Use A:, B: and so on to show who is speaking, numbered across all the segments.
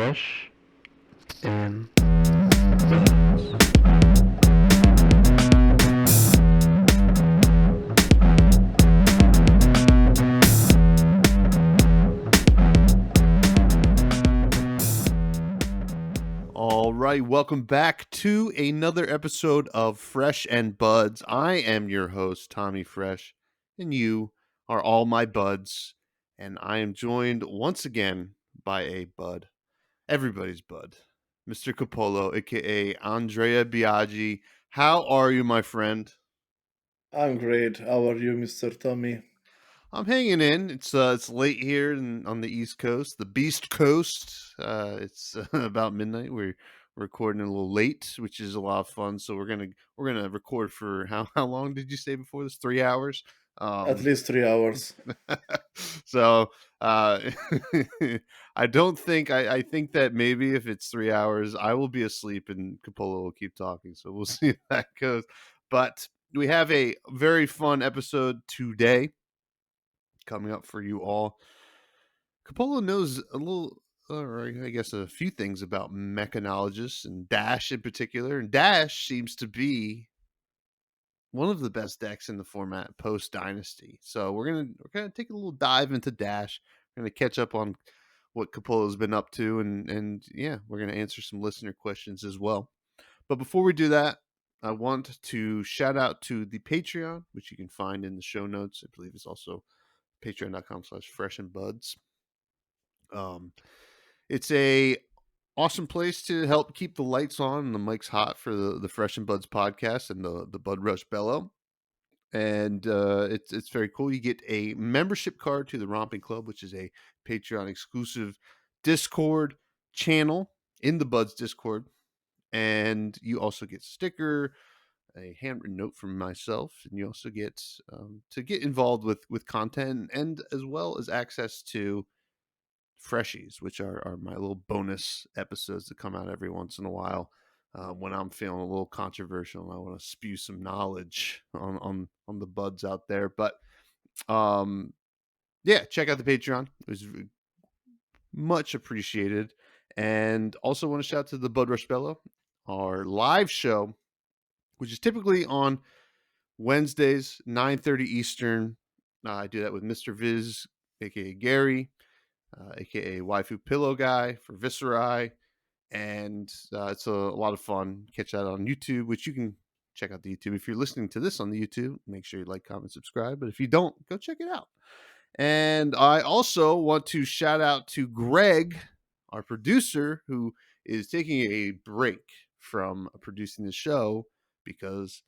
A: Fresh and Buds.
B: All right, welcome back to another episode of Fresh and Buds. I am your host, Tommy Fresh, and you are all my buds. And I am joined once again by a bud, everybody's bud, Mr. Kappolo, aka Andrea Biagi. How are you, my friend?
C: I'm great. How are you, Mr. Tommy?
B: I'm hanging in. It's late here on the East Coast, the Beast Coast. It's about midnight. We're recording a little late, which is a lot of fun. So we're gonna record for how long did you say before this? 3 hours.
C: At
B: Um,
C: least 3 hours.
B: so uh, I don't think I think that maybe if it's 3 hours, I will be asleep and Capola will keep talking. So we'll see if that goes. But we have a very fun episode today coming up for you all. Cappolo knows a little, or I guess a few things about mechanologists and Dash in particular. And Dash seems to be one of the best decks in the format post Dynasty. So we're gonna take a little dive into Dash. We're gonna catch up on what Cappolo's been up to, and yeah, we're gonna answer some listener questions as well. But before we do that, I want to shout out to the Patreon, which you can find in the show notes. I believe it's also patreon.com/freshandbuds. Um, it's a awesome place to help keep the lights on and the mics hot for the Fresh and Buds podcast and the Bud Rush Bellow. And it's very cool. You get a membership card to the Romping Club, which is a Patreon exclusive Discord channel in the Buds Discord. And you also get sticker, a handwritten note from myself, and you also get to get involved with content and as well as access to freshies, which are my little bonus episodes that come out every once in a while when I'm feeling a little controversial and I want to spew some knowledge on the buds out there. But um, yeah, check out the Patreon. It was much appreciated. And also want to shout out to the Bud Rush Bellow, our live show, which is typically on Wednesdays, 9:30 Eastern. I do that with Mr. Viz, aka Gary, aka Waifu Pillow Guy for Viscerai, and it's a lot of fun. Catch that on YouTube, which you can check out the YouTube. If you're listening to this on the YouTube, make sure you like, comment, subscribe. But if you don't, go check it out. And I also want to shout out to Greg, our producer, who is taking a break from producing the show because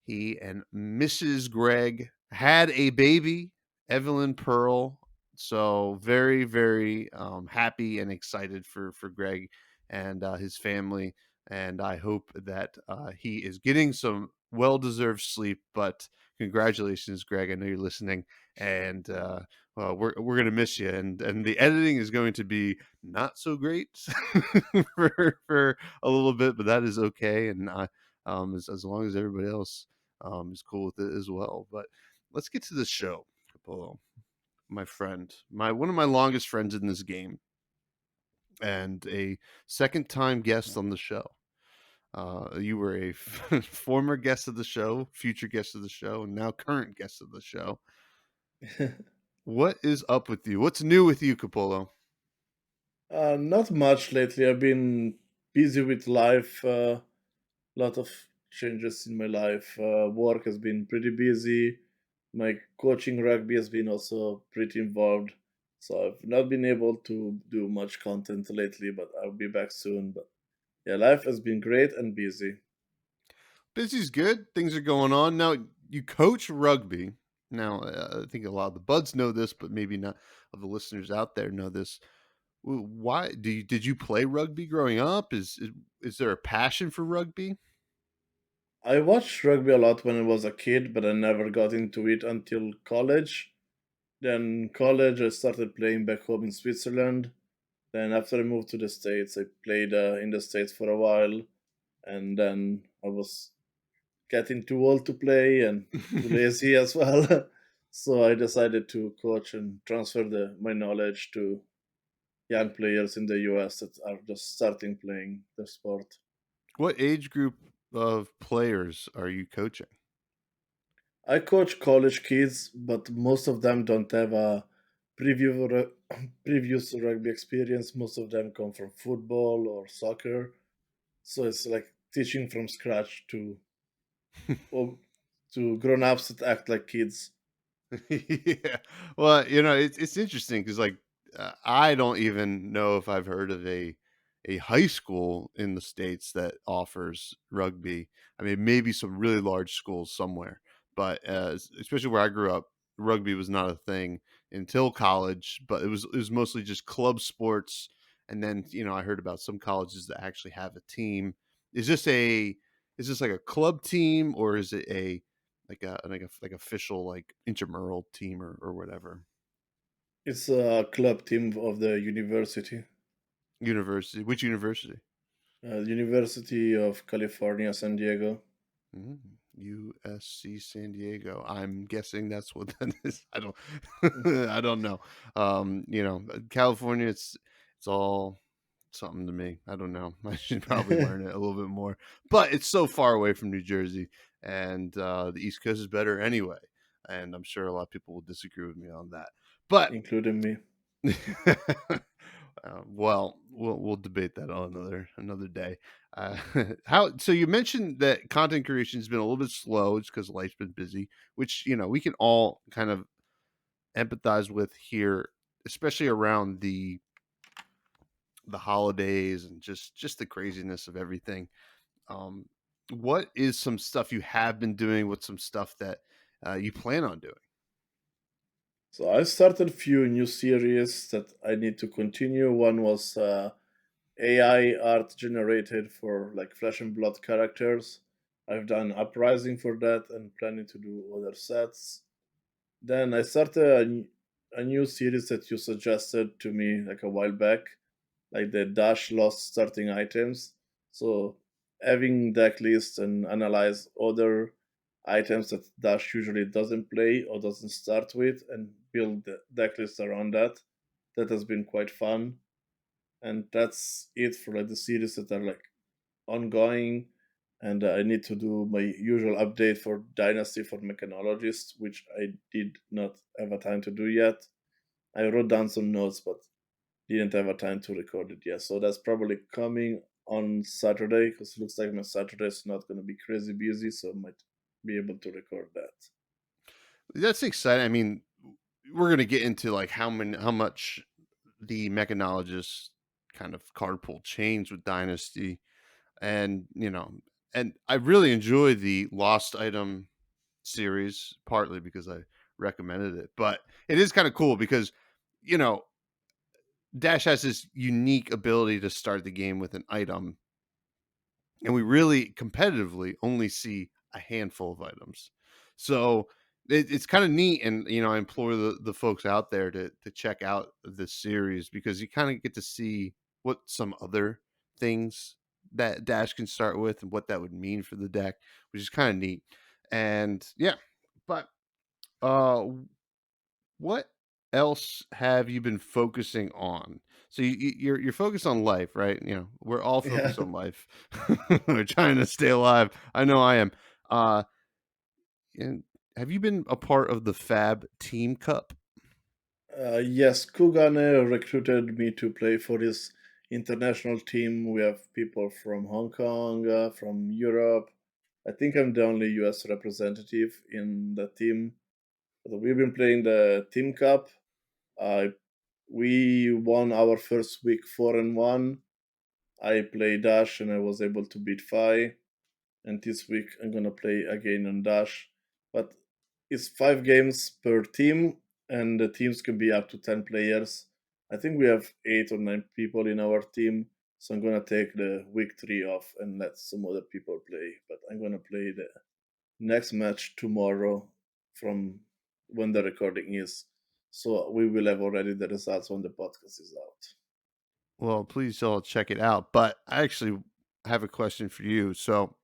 B: he and Mrs. Greg had a baby, Evelyn Pearl. So very, very happy and excited for Greg and his family. And I hope that he is getting some well-deserved sleep. But congratulations, Greg. I know you're listening, and well, we're gonna miss you. And the editing is going to be not so great for a little bit, but that is okay. And as long as everybody else is cool with it as well. But let's get to the show, Capolo, my friend, my one of my longest friends in this game, and a second time guest on the show. You were a former guest of the show, future guest of the show, and now current guest of the show. What is up with you? What's new with you, Capolo?
C: Not much lately. I've been busy with life. Lot of changes in my life. Work has been pretty busy. My coaching rugby has been also pretty involved. So I've not been able to do much content lately, but I'll be back soon. But yeah, life has been great and busy.
B: Busy's good. Things are going on. Now, you coach rugby. Now, I think a lot of the buds know this, but maybe not of the listeners out there know this. Why did you play rugby growing up? Is there a passion for rugby?
C: I watched rugby a lot when I was a kid, but I never got into it until college. Then college, I started playing back home in Switzerland. Then after I moved to the States, I played in the States for a while, and then I was getting too old to play and too lazy as well. So I decided to coach and transfer my knowledge to young players in the US that are just starting playing the sport.
B: What age group of players are you coaching?
C: I coach college kids, but most of them don't have a previous rugby experience. Most of them come from football or soccer, so it's like teaching from scratch or to grown-ups that act like kids.
B: Yeah. Well, it's interesting because like I don't even know if I've heard of a high school in the states that offers rugby. I mean, maybe some really large schools somewhere, but especially where I grew up, rugby was not a thing until college. But it was mostly just club sports, and then I heard about some colleges that actually have a team. Is this a is this like a club team or is it a like official like intramural team or whatever
C: It's a club team of the university,
B: university? Which university?
C: University of California, San Diego.
B: Mm, USC San Diego. I'm guessing that's what that is. I don't
C: Mm,
B: I don't know. California, it's all something to me. I don't know. I should probably learn it a little bit more. But it's so far away from New Jersey, and the East Coast is better anyway. And I'm sure a lot of people will disagree with me on that. But
C: including me.
B: well, we'll debate that on another day. How so? You mentioned that content creation has been a little bit slow, just because life's been busy, which we can all kind of empathize with here, especially around the holidays and just the craziness of everything. Um, what is some stuff you have been doing? What's some stuff that you plan on doing?
C: So I started a few new series that I need to continue. One was AI art generated for like flesh and blood characters. I've done Uprising for that and planning to do other sets. Then I started a new series that you suggested to me like a while back, like the Dash lost starting items. So having deck lists and analyze other items that Dash usually doesn't play or doesn't start with and build the deck lists around that. That has been quite fun. And that's it for like the series that are like ongoing. And I need to do my usual update for Dynasty for Mechanologist, which I did not have a time to do yet. I wrote down some notes, but didn't have a time to record it yet. So that's probably coming on Saturday because it looks like my Saturday is not going to be crazy busy, so I might be able to record that.
B: That's exciting. I mean, we're gonna get into like how much the mechanologist kind of card pool changed with Dynasty, and and I really enjoy the Lost Item series, partly because I recommended it, but it is kind of cool because you know Dash has this unique ability to start the game with an item, and we really competitively only see a handful of items. So it's kind of neat, and I implore the folks out there to check out this series because you kind of get to see what some other things that Dash can start with and what that would mean for the deck, which is kind of neat. And yeah, but uh what else have you been focusing on? So you're focused on life, right? We're all
C: Yeah.
B: focused on life. We're trying to stay alive. I know I am. Uh, and have you been a part of the Fab Team Cup?
C: Yes, Kugane recruited me to play for his international team. We have people from Hong Kong, from Europe. I think I'm the only US representative in the team. So we've been playing the Team Cup. Uh, we won our first week 4-1. I played Dash and I was able to beat Fi. And this week I'm gonna play again on Dash. But it's 5 games per team, and the teams can be up to 10 players. I think we have 8 or 9 people in our team, so I'm gonna take the week 3 off and let some other people play. But I'm gonna play the next match tomorrow from when the recording is. So we will have already the results when the podcast is out.
B: Well, please all check it out. But I actually have a question for you. So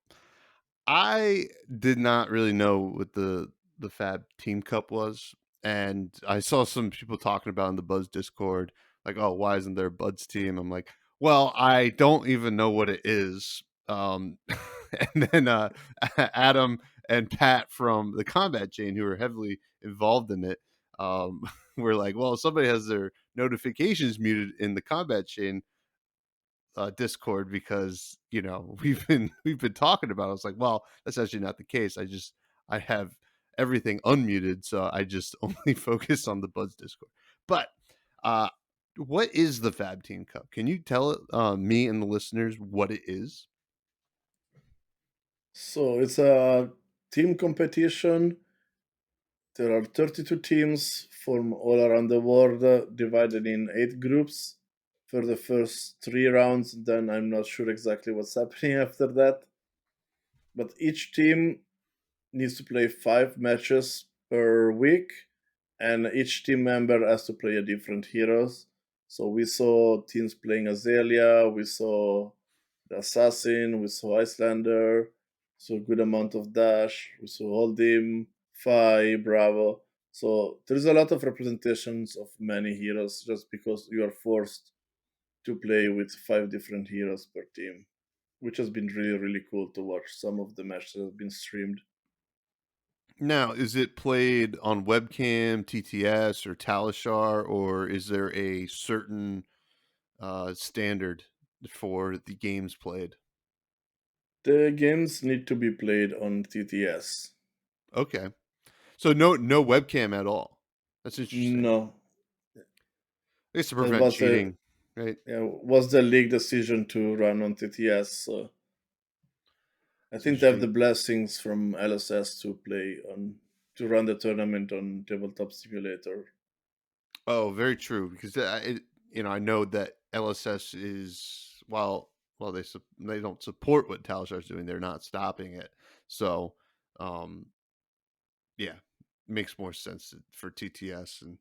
B: I did not really know what the Fab Team Cup was, and I saw some people talking about it in the Buzz Discord. like, oh, why isn't there a Buds team? I'm like, well, I don't even know what it is. And then Adam and Pat from the combat chain, who are heavily involved in it, were like, well, somebody has their notifications muted in the combat chain Discord because we've been talking about it. I was like, well, that's actually not the case. I have everything unmuted, so I just only focus on the Buds Discord. But uh, what is the Fab Team Cup? Can you tell me and the listeners what it is?
C: So it's a team competition. There are 32 teams from all around the world, divided in 8 groups for the first 3 rounds. Then I'm not sure exactly what's happening after that. But each team needs to play 5 matches per week, and each team member has to play a different heroes. So we saw teams playing Azalea, we saw the Assassin, we saw Icelander, so a good amount of Dash, we saw Holdim, Fi, Bravo. So there's a lot of representations of many heroes just because you are forced to play with 5 different heroes per team, which has been really, really cool to watch. Some of the matches have been streamed.
B: Now, is it played on webcam, TTS, or Talishar, or is there a certain standard for the games played?
C: The games need to be played on TTS.
B: Okay, so no webcam at all. That's interesting.
C: No,
B: I guess to
C: that
B: prevent
C: was the
B: cheating, right?
C: was the league decision to run on TTS. So I
B: It's
C: think they have the
B: interesting.
C: blessings from LSS to run the tournament on Tabletop Simulator.
B: Oh, very true. Because I know that LSS is while they don't support what Talishar is doing, they're not stopping it. So, um, yeah, makes more sense for TTS and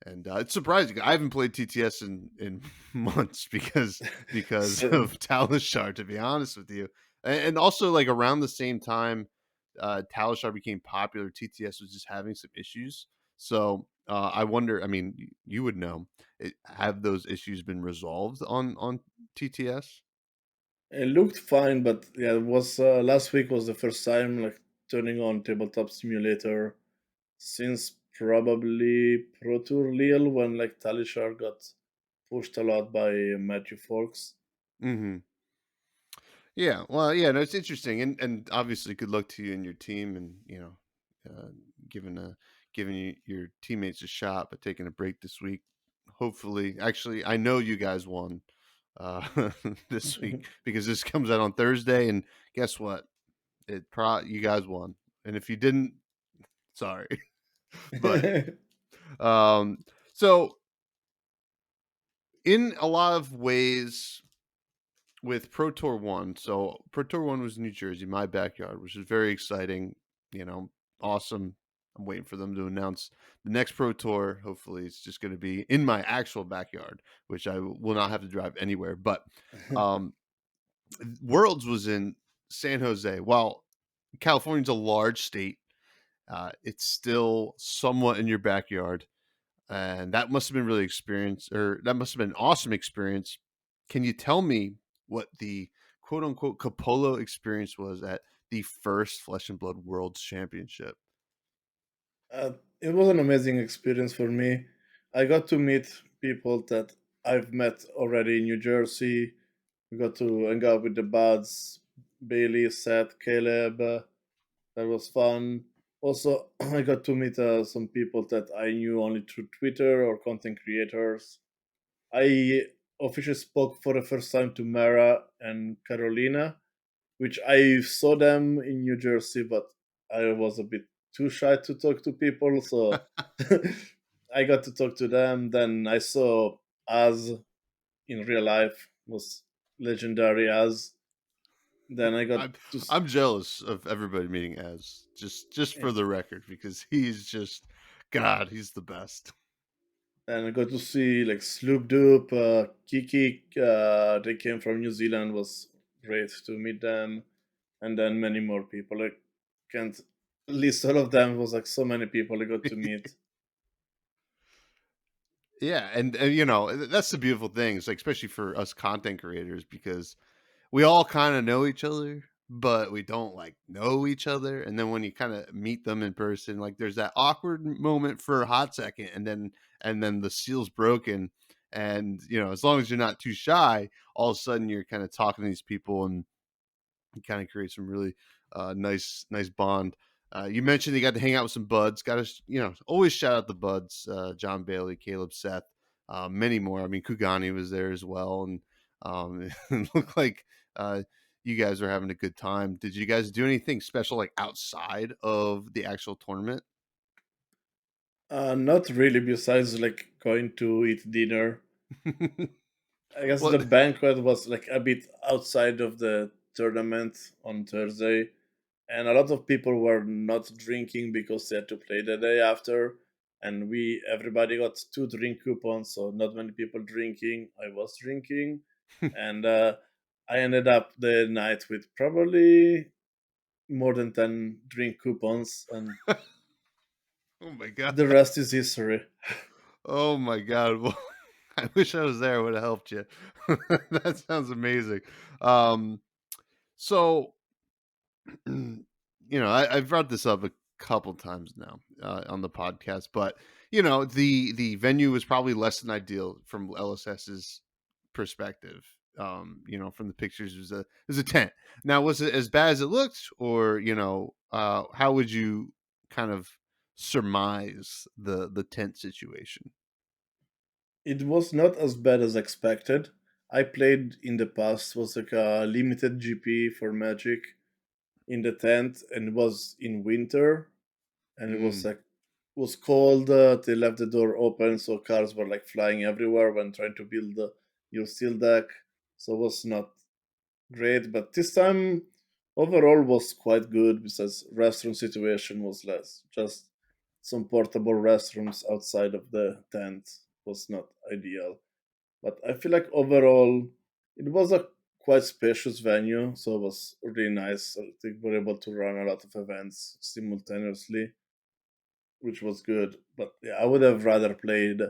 B: it's surprising. I haven't played TTS in months because
C: So,
B: of Talishar, to be honest with you, and also like around the same time Talishar became popular, TTS was just having some issues. So I wonder. I mean, you would know. Have those issues been resolved on TTS?
C: it looked fine, but yeah, it was last week was the first time like turning on Tabletop Simulator since probably Pro Tour Lille when like Talishar got pushed a lot by Matthew Forks.
B: Mm-hmm. Yeah, well, yeah, no, it's interesting, and obviously, good luck to you and your team, and uh, giving giving your teammates a shot, but taking a break this week. Hopefully, actually, I know you guys won this week because this comes out on Thursday, and guess what? You guys won, and if you didn't, sorry, but um, so in a lot of ways with Pro Tour 1, so Pro Tour 1 was in New Jersey, my backyard, which is very exciting, awesome. I'm waiting for them to announce the next Pro Tour. Hopefully, it's just going to be in my actual backyard, which I will not have to drive anywhere. But um, Worlds was in San Jose. While California's a large state, it's still somewhat in your backyard, and that must have been that must have been an awesome experience. Can you tell me what the quote unquote Kappolo experience was at the first Flesh and Blood Worlds Championship?
C: Uh, it was an amazing experience for me. I got to meet people that I've met already in New Jersey. We got to hang out with the Buds, Bailey, Seth, Caleb. That was fun. Also, I got to meet some people that I knew only through Twitter or content creators. I officially spoke for the first time to Mara and Carolina, which I saw them in New Jersey, but I was a bit too shy to talk to people, so I got to talk to them. Then I saw Az in real life, was legendary Az. Then I got
B: I'm
C: to
B: I'm jealous of everybody meeting as just for the record because he's just God, he's the best.
C: and I got to see like Sloop Doop, Kiki. They came from New Zealand. Was great to meet them, and then many more people. I can't list all of them. It was like so many people I got to meet.
B: Yeah, and you know that's the beautiful thing. It's like especially for us content creators because we all kind of know each other, but we don't like know each other. And then when you kind of meet them in person, like there's that awkward moment for a hot second, and then the seal's broken. And you know, as long as you're not too shy, all of a sudden you're kind of talking to these people, and you kind of create some really nice bond. You mentioned you got to hang out with some buds. Got to always shout out the buds, John Bailey, Caleb, Seth, many more. I mean, Kugani was there as well, and it looked like you guys were having a good time. Did you guys do anything special like outside of the actual tournament?
C: Not really, besides like going to eat dinner. I guess
B: Well,
C: the banquet was like a bit outside of the tournament on Thursday, and a lot of people were not drinking because they had to play the day after. And everybody got 2 drink coupons, so not many people drinking. I was drinking, and I ended up the night with probably more than 10 drink coupons, and
B: oh my god.
C: the rest is history.
B: Oh my god. Well, I wish I was there. I would have helped you. That sounds amazing. Um, so I've brought this up a couple times now on the podcast, but the venue was probably less than ideal from LSS's perspective. From the pictures, it was a tent. Now, was it as bad as it looked, or how would you kind of surmise the tent situation?
C: It was not as bad as expected. I played in the past was like a limited GP for Magic in the tent, and it was in winter, and it was
B: Mm.
C: like was cold. They left the door open, so cars were like flying everywhere when trying to build your steel deck. So it was not great, but this time overall was quite good because restroom situation was less. Just some portable restrooms outside of the tent was not ideal. But I feel like overall it was a quite spacious venue, so it was really nice. I think we were able to run a lot of events simultaneously, which was good. But yeah, I would have rather played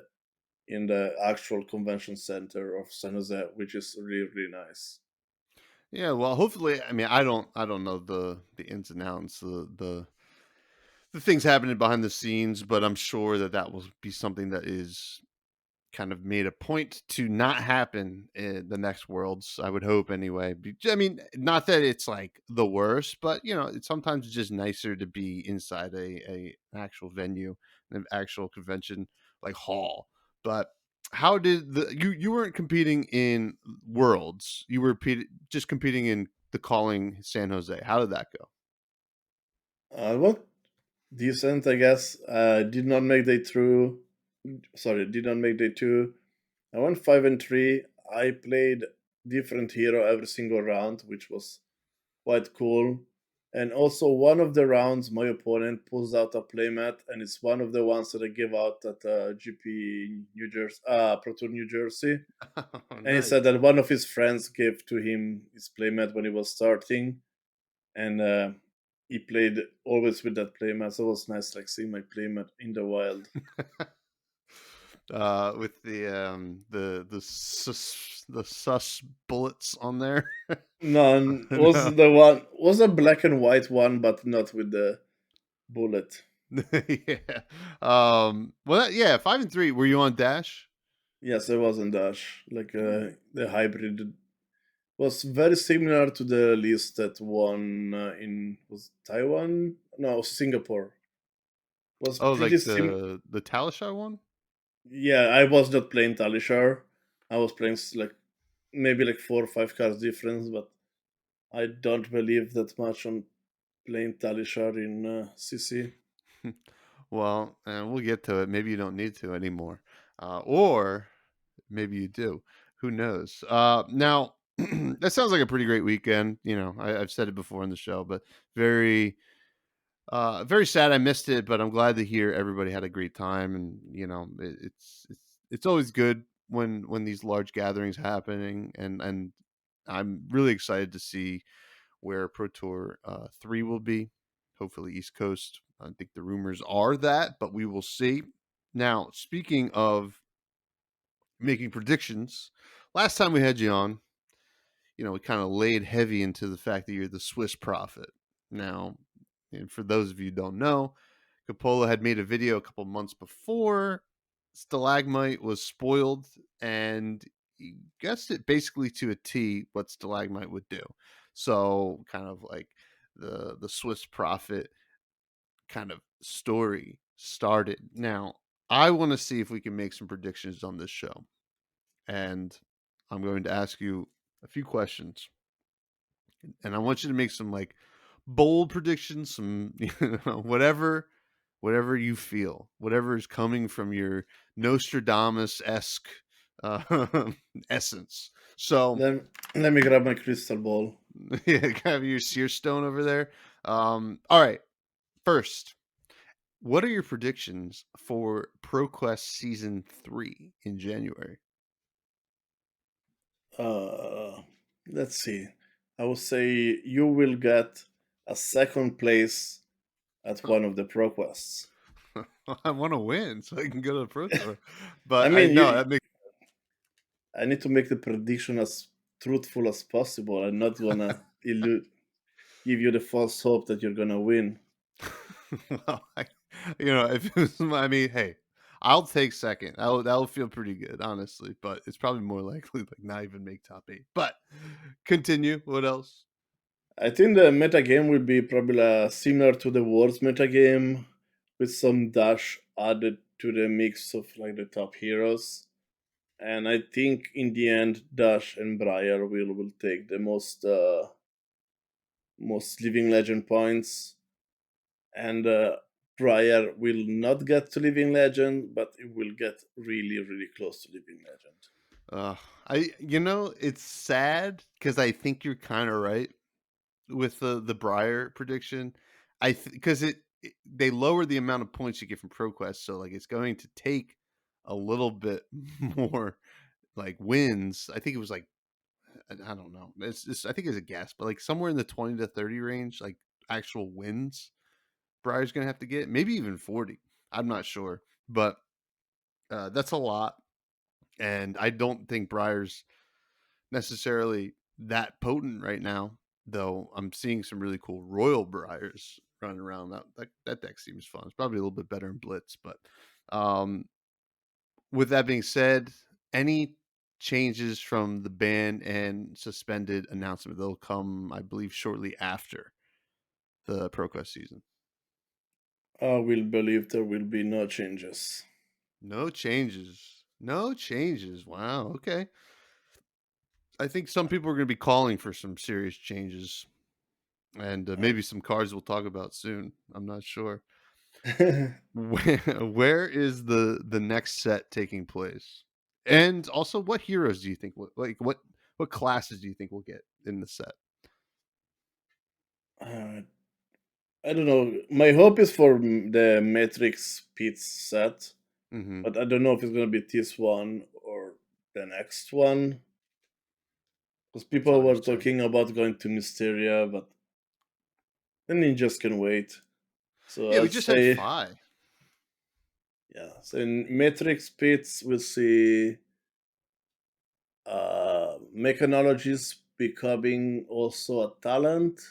C: in the actual convention center of San Jose, which is really really nice.
B: Yeah, well, hopefully, I mean, I don't know the ins and outs, the things happening behind the scenes, but I'm sure that will be something that is kind of made a point to not happen in the next worlds. I would hope anyway. I mean, not that it's like the worst, but it's sometimes just nicer to be inside a actual venue, an actual convention like hall. But how did you weren't competing in worlds? You were just competing in the calling San Jose. How did that go?
C: Well, decent, I guess. Did not make day through. Sorry, did not make day two. I went 5-3. I played different hero every single round, which was quite cool. And also, one of the rounds, my opponent pulls out a playmat, and it's one of the ones that I give out at GP New Jersey, Pro Tour New Jersey.
B: Oh,
C: And he
B: nice.
C: said that one of his friends gave to him his playmat when he was starting, and he played always with that playmat. So it was nice, like seeing my playmat in the wild.
B: With the sus bullets on there.
C: None was
B: No.
C: the one was a black and white one, but not with the bullet.
B: Yeah. Well, yeah, 5-3. Were you on Dash?
C: Yes, I was on Dash. Like the hybrid was very similar to the list that won in was Taiwan? No, Singapore. Was
B: Oh,
C: pretty
B: like
C: sim.
B: the Talishar one?
C: Yeah, I was not playing Talishar. I was playing like maybe like 4 or 5 cards difference, but I don't believe that much on playing Talishar in CC.
B: Well, we'll get to it. Maybe you don't need to anymore, or maybe you do. Who knows? Now that sounds like a pretty great weekend. I've said it before in the show, but very very sad I missed it, but I'm glad to hear everybody had a great time, and it's always good when these large gatherings happening, and I'm really excited to see where Pro Tour 3 will be. Hopefully East Coast. I think the rumors are that, but we will see. Now, speaking of making predictions. Last time we had you on, we kind of laid heavy into the fact that you're the Swiss prophet. Now, and for those of you who don't know, Kappolo had made a video a couple months before. Stalagmite was spoiled, and he guessed it basically to a T what Stalagmite would do. So, kind of like the Swiss prophet kind of story started. Now, I want to see if we can make some predictions on this show. And I'm going to ask you a few questions. And I want you to make some like bold predictions, some whatever you feel, whatever is coming from your Nostradamus-esque essence. So
C: Let me grab my crystal ball.
B: yeah, have your seer stone over there. All right. First, what are your predictions for ProQuest Season 3 in January?
C: Let's see. I would say you will get a second place at one of the ProQuests.
B: I want to win so I can go to the Pro Tour. But
C: I mean,
B: know that makes
C: I need to make the prediction as truthful as possible. I'm not gonna give you the false hope that you're gonna win.
B: well, if it was, I mean, hey, I'll take second. That'll feel pretty good, honestly. But it's probably more likely like not even make top 8. But continue. What else?
C: I think the meta game will be probably similar to the Wars meta game, with some dash added to the mix of like the top heroes. And I think in the end, Dash and Briar will take the most living legend points, and Briar will not get to living legend, but it will get really close to living legend.
B: It's sad because I think you're kind of right with the Briar prediction. Because they lower the amount of points you get from ProQuest, so like it's going to take a little bit more like wins. I think it was like I don't know. It's I think it's a guess, but like somewhere in the 20 to 30 range, like actual wins Briar's gonna have to get, maybe even 40. I'm not sure, but that's a lot, and I don't think Briar's necessarily that potent right now. Though I'm seeing some really cool Royal Briars running around. That deck seems fun. It's probably a little bit better in Blitz, but um, with that being said, any changes from the ban and suspended announcement, they'll come, I believe, shortly after the ProQuest season.
C: I will believe there will be no changes.
B: No changes. No changes. Wow. Okay. I think some people are going to be calling for some serious changes, and maybe some cards we'll talk about soon. I'm not sure. Where is the next set taking place? And also, what heroes do you think what classes do you think we'll get in the set?
C: uh, I don't know. My hope is for the Matrix Pits set,
B: Mm-hmm.
C: but I don't know if it's gonna be this one or the next one. Because people were talking about going to Mysteria, but the ninjas can wait. So
B: Yeah,
C: I'll
B: we just had
C: say,
B: 5.
C: yeah. So in Matrix Pits, we'll see mechanologies becoming also a talent,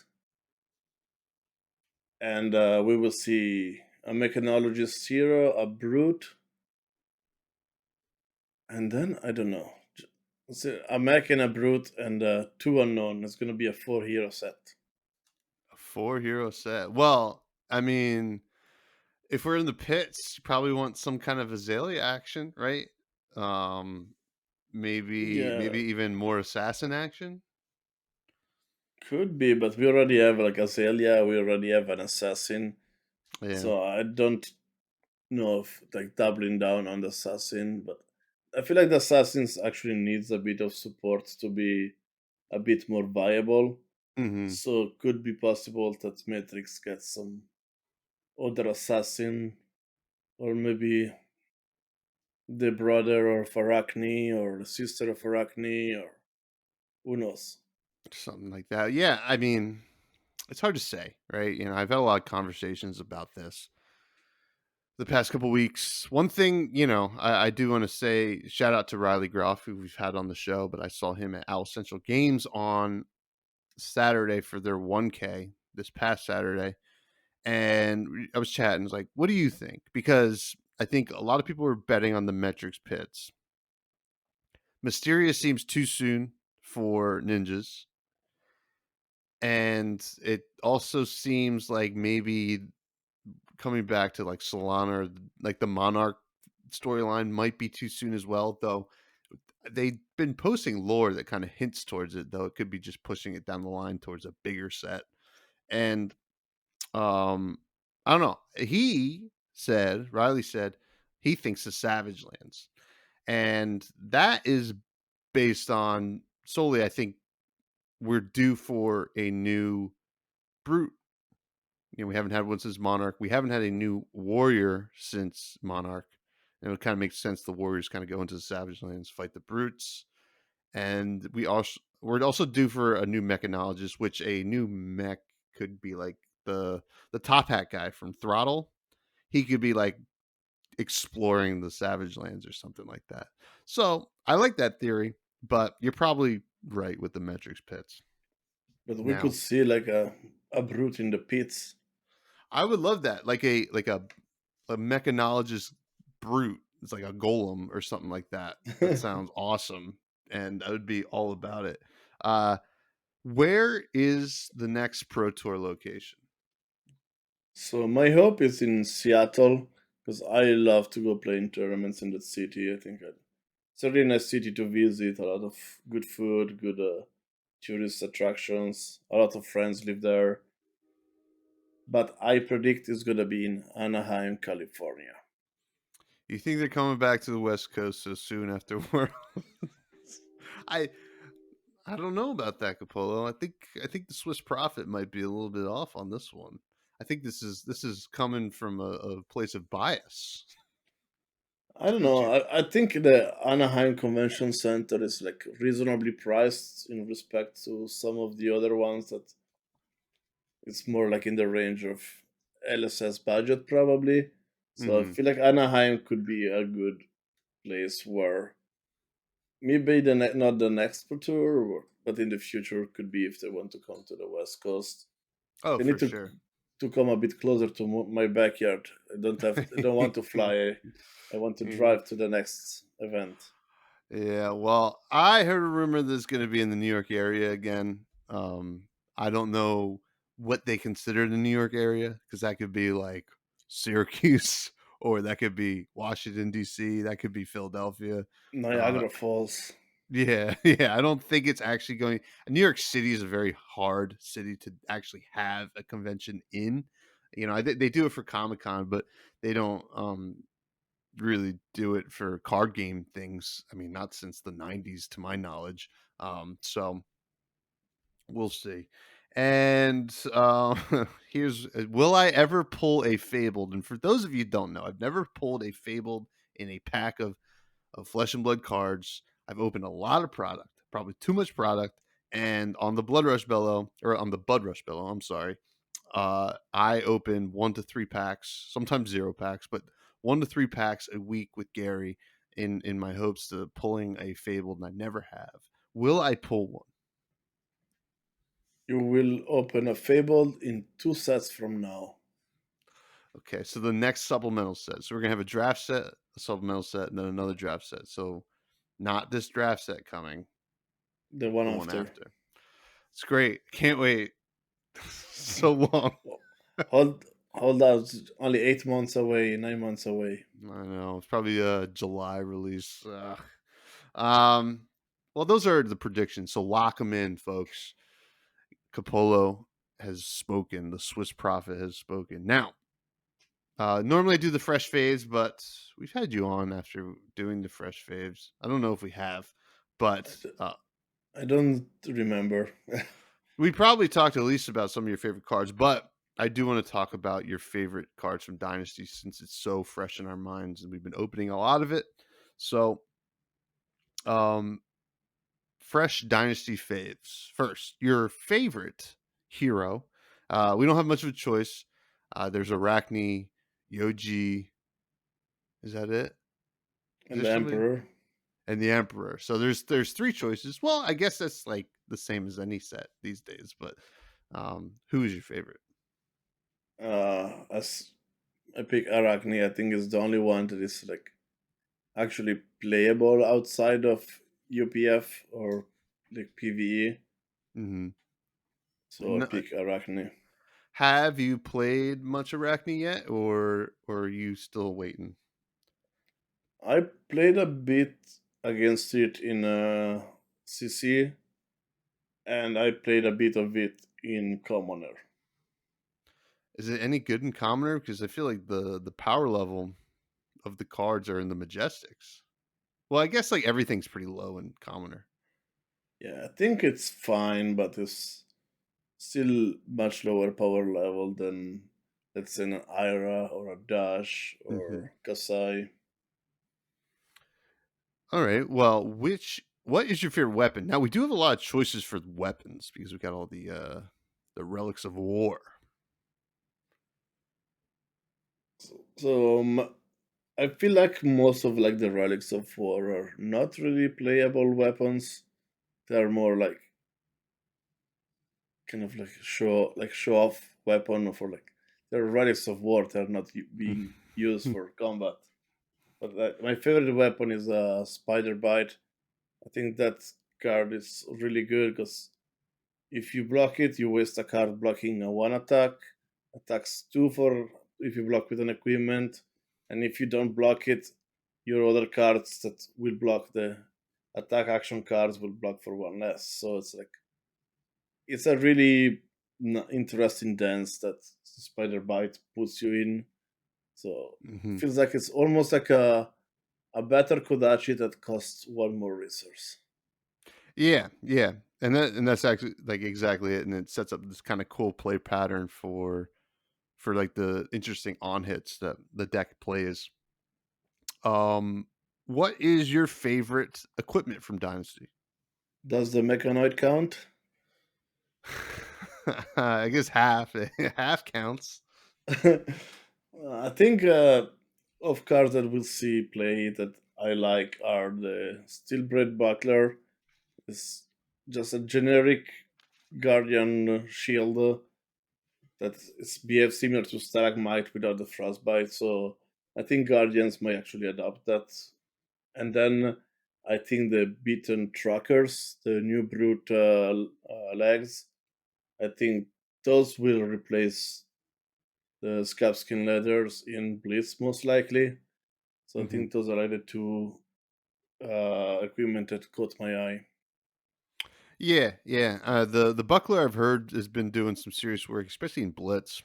C: and we will see a mechanologist hero, a brute, and then I don't know. So a mech and a brute and 2 unknown. It's going to be a 4 hero set.
B: A 4-hero set. Well, I mean, if we're in the pits, you probably want some kind of Azalea action, right? Maybe
C: Yeah,
B: even more assassin action.
C: could be, but we already have like Azalea. We already have an assassin.
B: Yeah.
C: So I don't know if like doubling down on the assassin, but I feel like the assassins actually needs a bit of support to be a bit more viable.
B: Mm-hmm.
C: So could be possible that Matrix gets some other assassin, or maybe the brother of Arachne or the sister of Arachne, or who knows.
B: Something like that. Yeah, I mean, it's hard to say, right? I've had a lot of conversations about this. the past couple weeks. One thing, I do want to say shout out to Riley Groff, who we've had on the show, but I saw him at Owl Central Games on Saturday for their 1K this past Saturday. And I was chatting, I was like, what do you think? Because I think a lot of people were betting on the Metrics pits. Mysterious seems too soon for ninjas. And it also seems like maybe coming back to like Solana or like the Monarch storyline might be too soon as well, though they've been posting lore that kind of hints towards it, though it could be just pushing it down the line towards a bigger set. And I don't know. Riley said he thinks the Savage Lands. And that is based on solely, I think, we're due for a new brute. We haven't had one since Monarch. We haven't had a new warrior since Monarch. And it kind of makes sense the warriors kind of go into the Savage Lands, fight the brutes. And we're also due for a new mechanologist, which a new mech could be like the top hat guy from Throttle. He could be like exploring the Savage Lands or something like that. So I like that theory, but you're probably right with the Metrics pits.
C: But we could see like a brute in the pits.
B: I would love that, like a mechanologist brute. It's like a golem or something like that. That sounds awesome, and I would be all about it. Where is the next Pro Tour location?
C: So my hope is in Seattle, because I love to go play in tournaments in that city. I think it's a really nice city to visit. A lot of good food, good tourist attractions. A lot of friends live there. But I predict it's gonna be in Anaheim, California.
B: You think they're coming back to the West Coast so soon after Worlds? I don't know about that, Kappolo. I think the Swiss Prophet might be a little bit off on this one. I think this is coming from a place of bias.
C: I don't know. I think the Anaheim Convention Center is like reasonably priced in respect to some of the other ones that it's more like in the range of LSS budget probably. So I feel like Anaheim could be a good place where maybe not the next Pro Tour, but in the future could be if they want to come to the West Coast.
B: Oh,
C: They
B: for
C: need
B: sure.
C: to come a bit closer to my backyard. I don't want to fly. I want to drive to the next event.
B: Yeah, well, I heard a rumor that it's going to be in the New York area again. I don't know what they consider the New York area, because that could be like Syracuse, or that could be Washington D.C., that could be Philadelphia.
C: Niagara Falls.
B: Yeah, yeah. I don't think it's actually going. New York City is a very hard city to actually have a convention in. They do it for Comic-Con, but they don't really do it for card game things. I mean, not since the 90s to my knowledge. So we'll see. And here's will I ever pull a Fabled? And for those of you who don't know, I've never pulled a Fabled in a pack of Flesh and Blood cards. I've opened a lot of product, probably too much product. And on the Bud Rush Bellow, I'm sorry, I open 1 to 3 packs, sometimes 0 packs, but 1 to 3 packs a week with Gary in my hopes to pulling a Fabled, and I never have. Will I pull one?
C: You will open a Fabled in 2 sets from now.
B: Okay, so the next supplemental set. So we're gonna have a draft set, a supplemental set, and then another draft set. So not this draft set coming.
C: The one after.
B: It's great. Can't wait. So long.
C: Hold out. Only 8 months away, 9 months away.
B: I know. It's probably a July release. Well, those are the predictions. So lock them in, folks. Kappolo has spoken. The Swiss Prophet has spoken. Now, normally I do the fresh faves, but we've had you on after doing the fresh faves. I don't know if we have, but
C: I don't remember.
B: We probably talked at least about some of your favorite cards, but I do want to talk about your favorite cards from Dynasty, since it's so fresh in our minds and we've been opening a lot of it. So, fresh Dynasty faves. First, your favorite hero. We don't have much of a choice. There's Arachne, Yoji, Is that it? Is
C: And
B: there
C: the
B: somebody?
C: Emperor.
B: And the Emperor. So there's 3 choices. Well, I guess that's like the same as any set these days. But who is your favorite?
C: As I pick Arachne, I think it's the only one that is like actually playable outside of UPF or like PvE.
B: Mm-hmm.
C: So I pick Arachne.
B: Have you played much Arachne yet, or are you still waiting?
C: I played a bit against it in CC, and I played a bit of it in Commoner.
B: Is it any good in Commoner? Because I feel like the power level of the cards are in the Majestics. Well, I guess like everything's pretty low in Commoner.
C: Yeah, I think it's fine, but it's still much lower power level than, let's say, an Ira or a Dash
B: Mm-hmm.
C: or Kasai.
B: All right. Well, what is your favorite weapon? Now we do have a lot of choices for weapons because we got all the relics of war.
C: So I feel like most of like the relics of war are not really playable weapons. They're more like kind of like show off weapon for like they're relics of war. They're not being used for combat. But my favorite weapon is a spider bite. I think that card is really good because if you block it, you waste a card blocking a one attack. Attacks two for if you block with an equipment, and if you don't block it, your other cards that will block the attack action cards will block for one less. So it's like it's a really interesting dance that Spider Bite puts you in. So
B: Mm-hmm.
C: feels like it's almost like a better Kodachi that costs one more resource.
B: Yeah, yeah, and that's actually like exactly it, and it sets up this kind of cool play pattern for like the interesting on hits that the deck plays. What is your favorite equipment from Dynasty?
C: Does the Mechanoid count?
B: I guess half half counts.
C: I think of cards that we'll see play that I like are the Steelbred Buckler. It's just a generic Guardian shield that is BF similar to Stalagmite without the Frostbite. So I think Guardians might actually adopt that. And then I think the Beaten Truckers, the new Brute legs, I think those will replace the Scabskin Leathers in Blitz most likely. So I
B: Mm-hmm.
C: think those are like the two equipment that caught my eye.
B: Yeah, yeah. The buckler I've heard has been doing some serious work, especially in Blitz,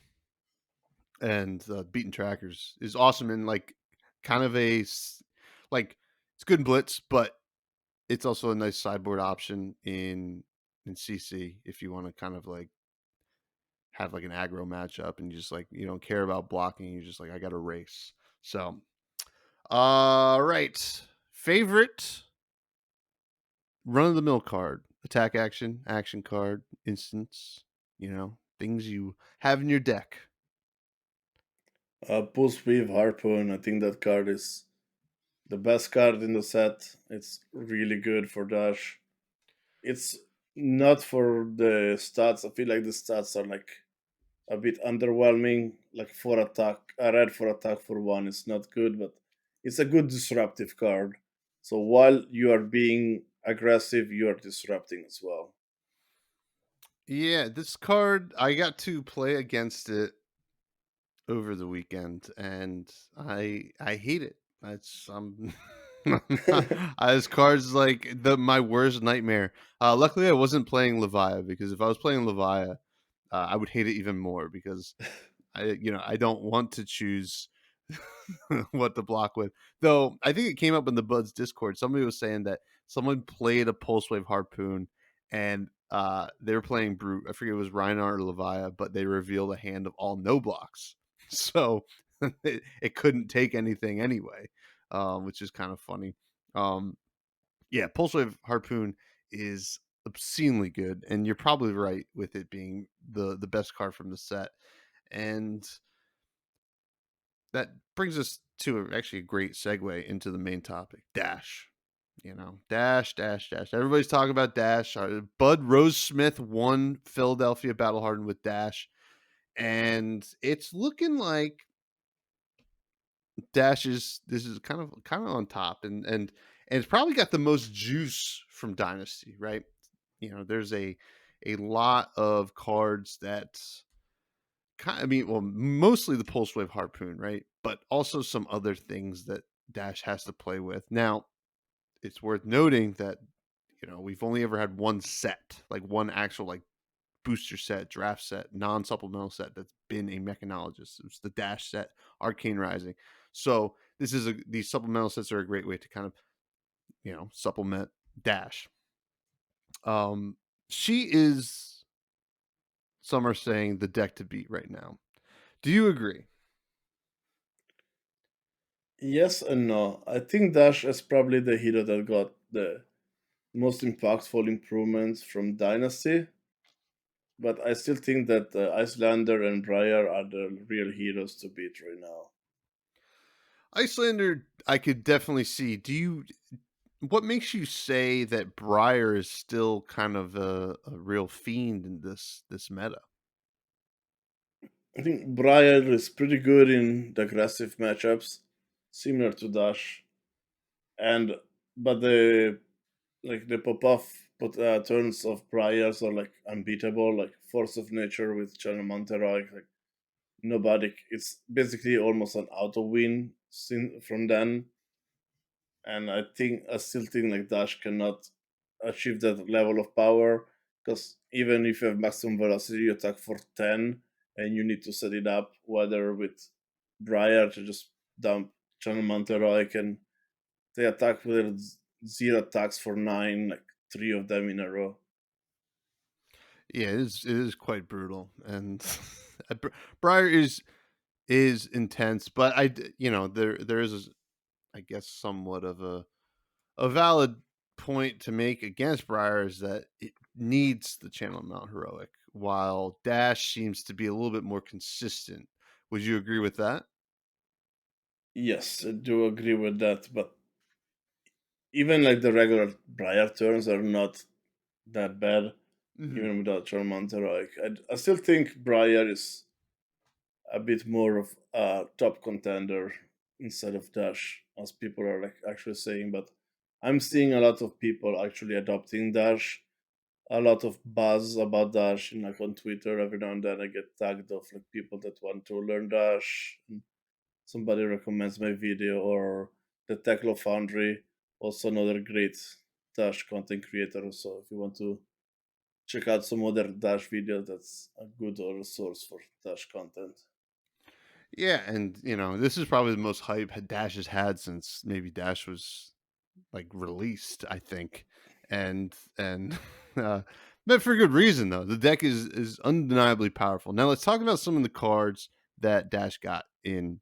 B: and beating trackers is awesome and like kind of like it's good in Blitz, but it's also a nice sideboard option in CC if you want to kind of like have like an aggro matchup and you just like you don't care about blocking. You're just like I got to race. So, all right, favorite run of the mill card, attack action card, instance. You know things you have in your deck.
C: Pulse Weave Harpoon, I think that card is the best card in the set. It's really good for Dash. It's not for the stats. I feel like the stats are like a bit underwhelming. Like for attack, a red for attack for one is not good, but it's a good disruptive card. So while you are being aggressive, you are disrupting as well.
B: Yeah, this card I got to play against it over the weekend, and I hate it. It's this card's like my worst nightmare. Luckily, I wasn't playing Levia because if I was playing Levia, I would hate it even more because I don't want to choose what to block with. Though I think it came up in the Buds Discord. Somebody was saying that someone played a Pulse Wave Harpoon and they were playing Brute. I forget it was Reinhardt or Levia, but they revealed a hand of all no blocks. So it couldn't take anything anyway, which is kind of funny. Um, yeah, Pulse Wave Harpoon is obscenely good, and you're probably right with it being the best card from the set. And that brings us to actually a great segue into the main topic, Dash. Dash, Dash, Dash. Everybody's talking about Dash. Bud Rose Smith won Philadelphia Battle Hardened with Dash, and it's looking like Dash this is kind of on top, and it's probably got the most juice from Dynasty, right? There's a lot of cards that well, mostly the Pulse Wave Harpoon, right? But also some other things that Dash has to play with. Now, it's worth noting that we've only ever had one set, like one actual like booster set, draft set, non-supplemental set that's been a mechanologist. It's the Dash set, Arcane Rising. So these supplemental sets are a great way to kind of supplement Dash. She is, some are saying, the deck to beat right now. Do you agree?
C: Yes and no. I think Dash is probably the hero that got the most impactful improvements from Dynasty, but I still think that Icelander and Briar are the real heroes to beat right now.
B: Icelander, I could definitely see. What makes you say that Briar is still kind of a real fiend in this meta?
C: I think Briar is pretty good in the aggressive matchups, similar to Dash, and but the pop-off turns of Briars are like unbeatable, like Force of Nature with Channel Monteroy, like nobody. It's basically almost an auto win from then, and I still think like Dash cannot achieve that level of power because even if you have maximum velocity, you attack for 10, and you need to set it up whether with Briar to just dump Channel Monteroy, and they attack with zero attacks for 9, like 3 of them in a row.
B: Yeah, it is quite brutal, and Briar is intense, but there is, I guess, somewhat of a valid point to make against Briar is that it needs the Channel Mount Heroic, while Dash seems to be a little bit more consistent. Would you agree with that?
C: Yes, I do agree with that, but even like the regular Briar turns are not that bad,
B: Mm-hmm.
C: even without Charmander. Like I still think Briar is a bit more of a top contender instead of Dash, as people are like actually saying. But I'm seeing a lot of people actually adopting Dash. A lot of buzz about Dash, and like on Twitter, every now and then I get tagged of like people that want to learn Dash. And somebody recommends my video, or the Techlo Foundry, also another great Dash content creator. So if you want to check out some other Dash videos, that's a good source for Dash content.
B: Yeah, and this is probably the most hype Dash has had since maybe Dash was like released, I think, and but for good reason though. The deck is undeniably powerful. Now let's talk about some of the cards that Dash got in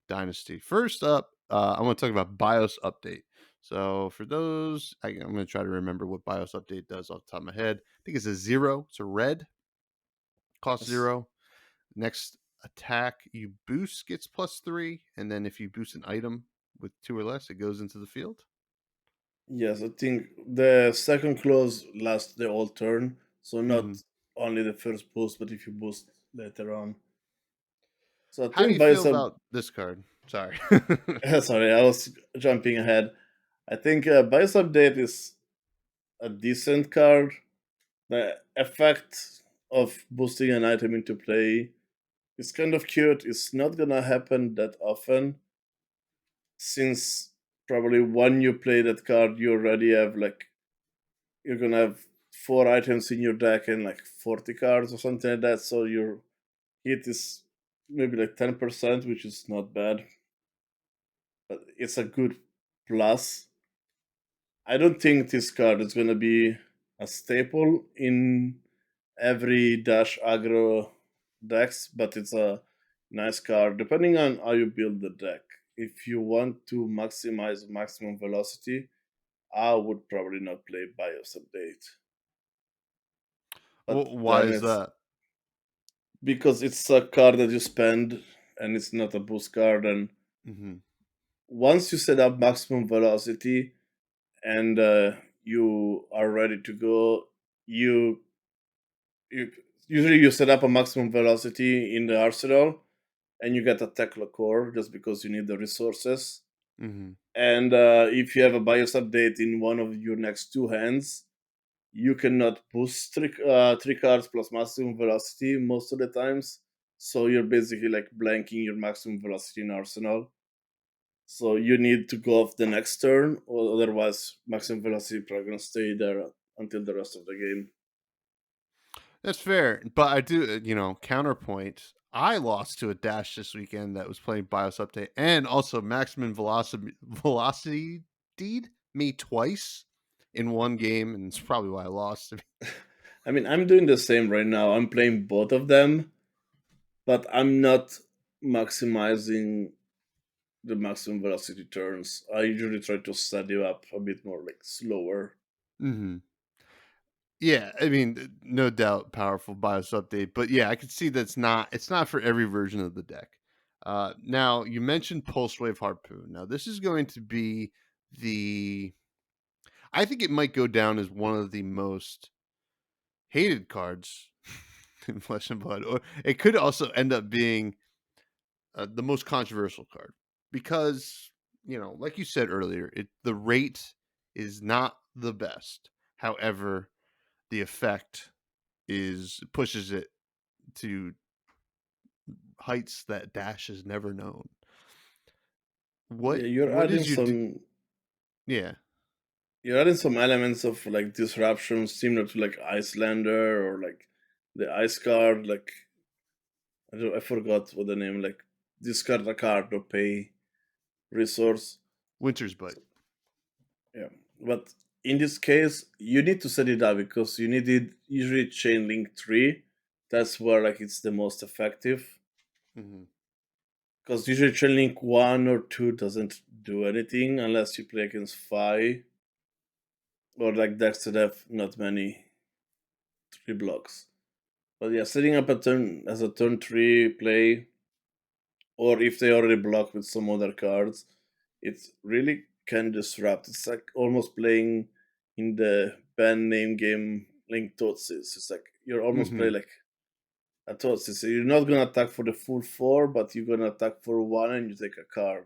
B: Dynasty. First up, I want to talk about BIOS update. So for those, I'm going to try to remember what BIOS update does off the top of my head. I think it's a 0. It's a red, cost 0. Next attack you boost gets +3, and then if you boost an item with 2 or less, it goes into the field.
C: Yes, I think the second clause lasts the whole turn, so
B: Mm-hmm.
C: not only the first boost, but if you boost later on. So I
B: How do
C: think
B: you feel
C: Biosub.
B: about this card? Sorry.
C: Sorry, I was jumping ahead. I think Biosub Update is a decent card. The effect of boosting an item into play is kind of cute. It's not gonna happen that often, since probably when you play that card, you already have like you're gonna have 4 items in your deck and like 40 cards or something like that. So your hit is maybe like 10%, which is not bad, but it's a good plus. I don't think this card is gonna be a staple in every dash aggro decks, but it's a nice card depending on how you build the deck. If you want to maximize maximum velocity, I would probably not play BIOS Update. But
B: Why
C: then
B: is
C: it's
B: that?
C: because it's a card that you spend and it's not a boost card. And
B: Mm-hmm.
C: once you set up maximum velocity and you are ready to go, you you usually you set up a maximum velocity in the arsenal, and you get a Tekla core just because you need the resources.
B: Mm-hmm.
C: And if you have a BIOS update in one of your next two hands, you cannot boost three cards plus maximum velocity most of the times. So you're basically like blanking your maximum velocity in arsenal. So you need to go off the next turn, or otherwise maximum velocity probably gonna stay there until the rest of the game.
B: That's fair, but I do, counterpoint. I lost to a dash this weekend that was playing BIOS update and also maximum velocity deed me twice in one game, and it's probably why I lost.
C: I mean, I'm doing the same right now. I'm playing both of them, but I'm not maximizing the maximum velocity turns. I usually try to set you up a bit more like slower.
B: Mm-hmm. Yeah, I mean, no doubt, powerful BIOS update, but yeah, I can see that's not. It's not for every version of the deck. Now you mentioned Pulse Wave Harpoon. Now this is going to be the. I think it might go down as one of the most hated cards in Flesh and Blood, or it could also end up being the most controversial card because like you said earlier, the rate is not the best. However, the effect pushes it to heights that Dash has never known.
C: Yeah,
B: What is your yeah?
C: you're adding some elements of like disruption similar to like Icelander or like the Ice card. Like I forgot what the name. Like discard a card or pay resource.
B: Winter's Bite.
C: Yeah, but in this case, you need to set it up because you need it usually chain link tree. That's where like it's the most effective.
B: Mm-hmm.
C: Because usually chain link one or two doesn't do anything unless you play against five or like decks that have not many three blocks. But yeah, setting up a turn as a turn three play, or if they already block with some other cards, it really can disrupt. It's like almost playing in the band name game Link Totsis. It's like you're almost
B: Mm-hmm.
C: play like a Totsis. So you're not gonna attack for the full four, but you're gonna attack for one and you take a card.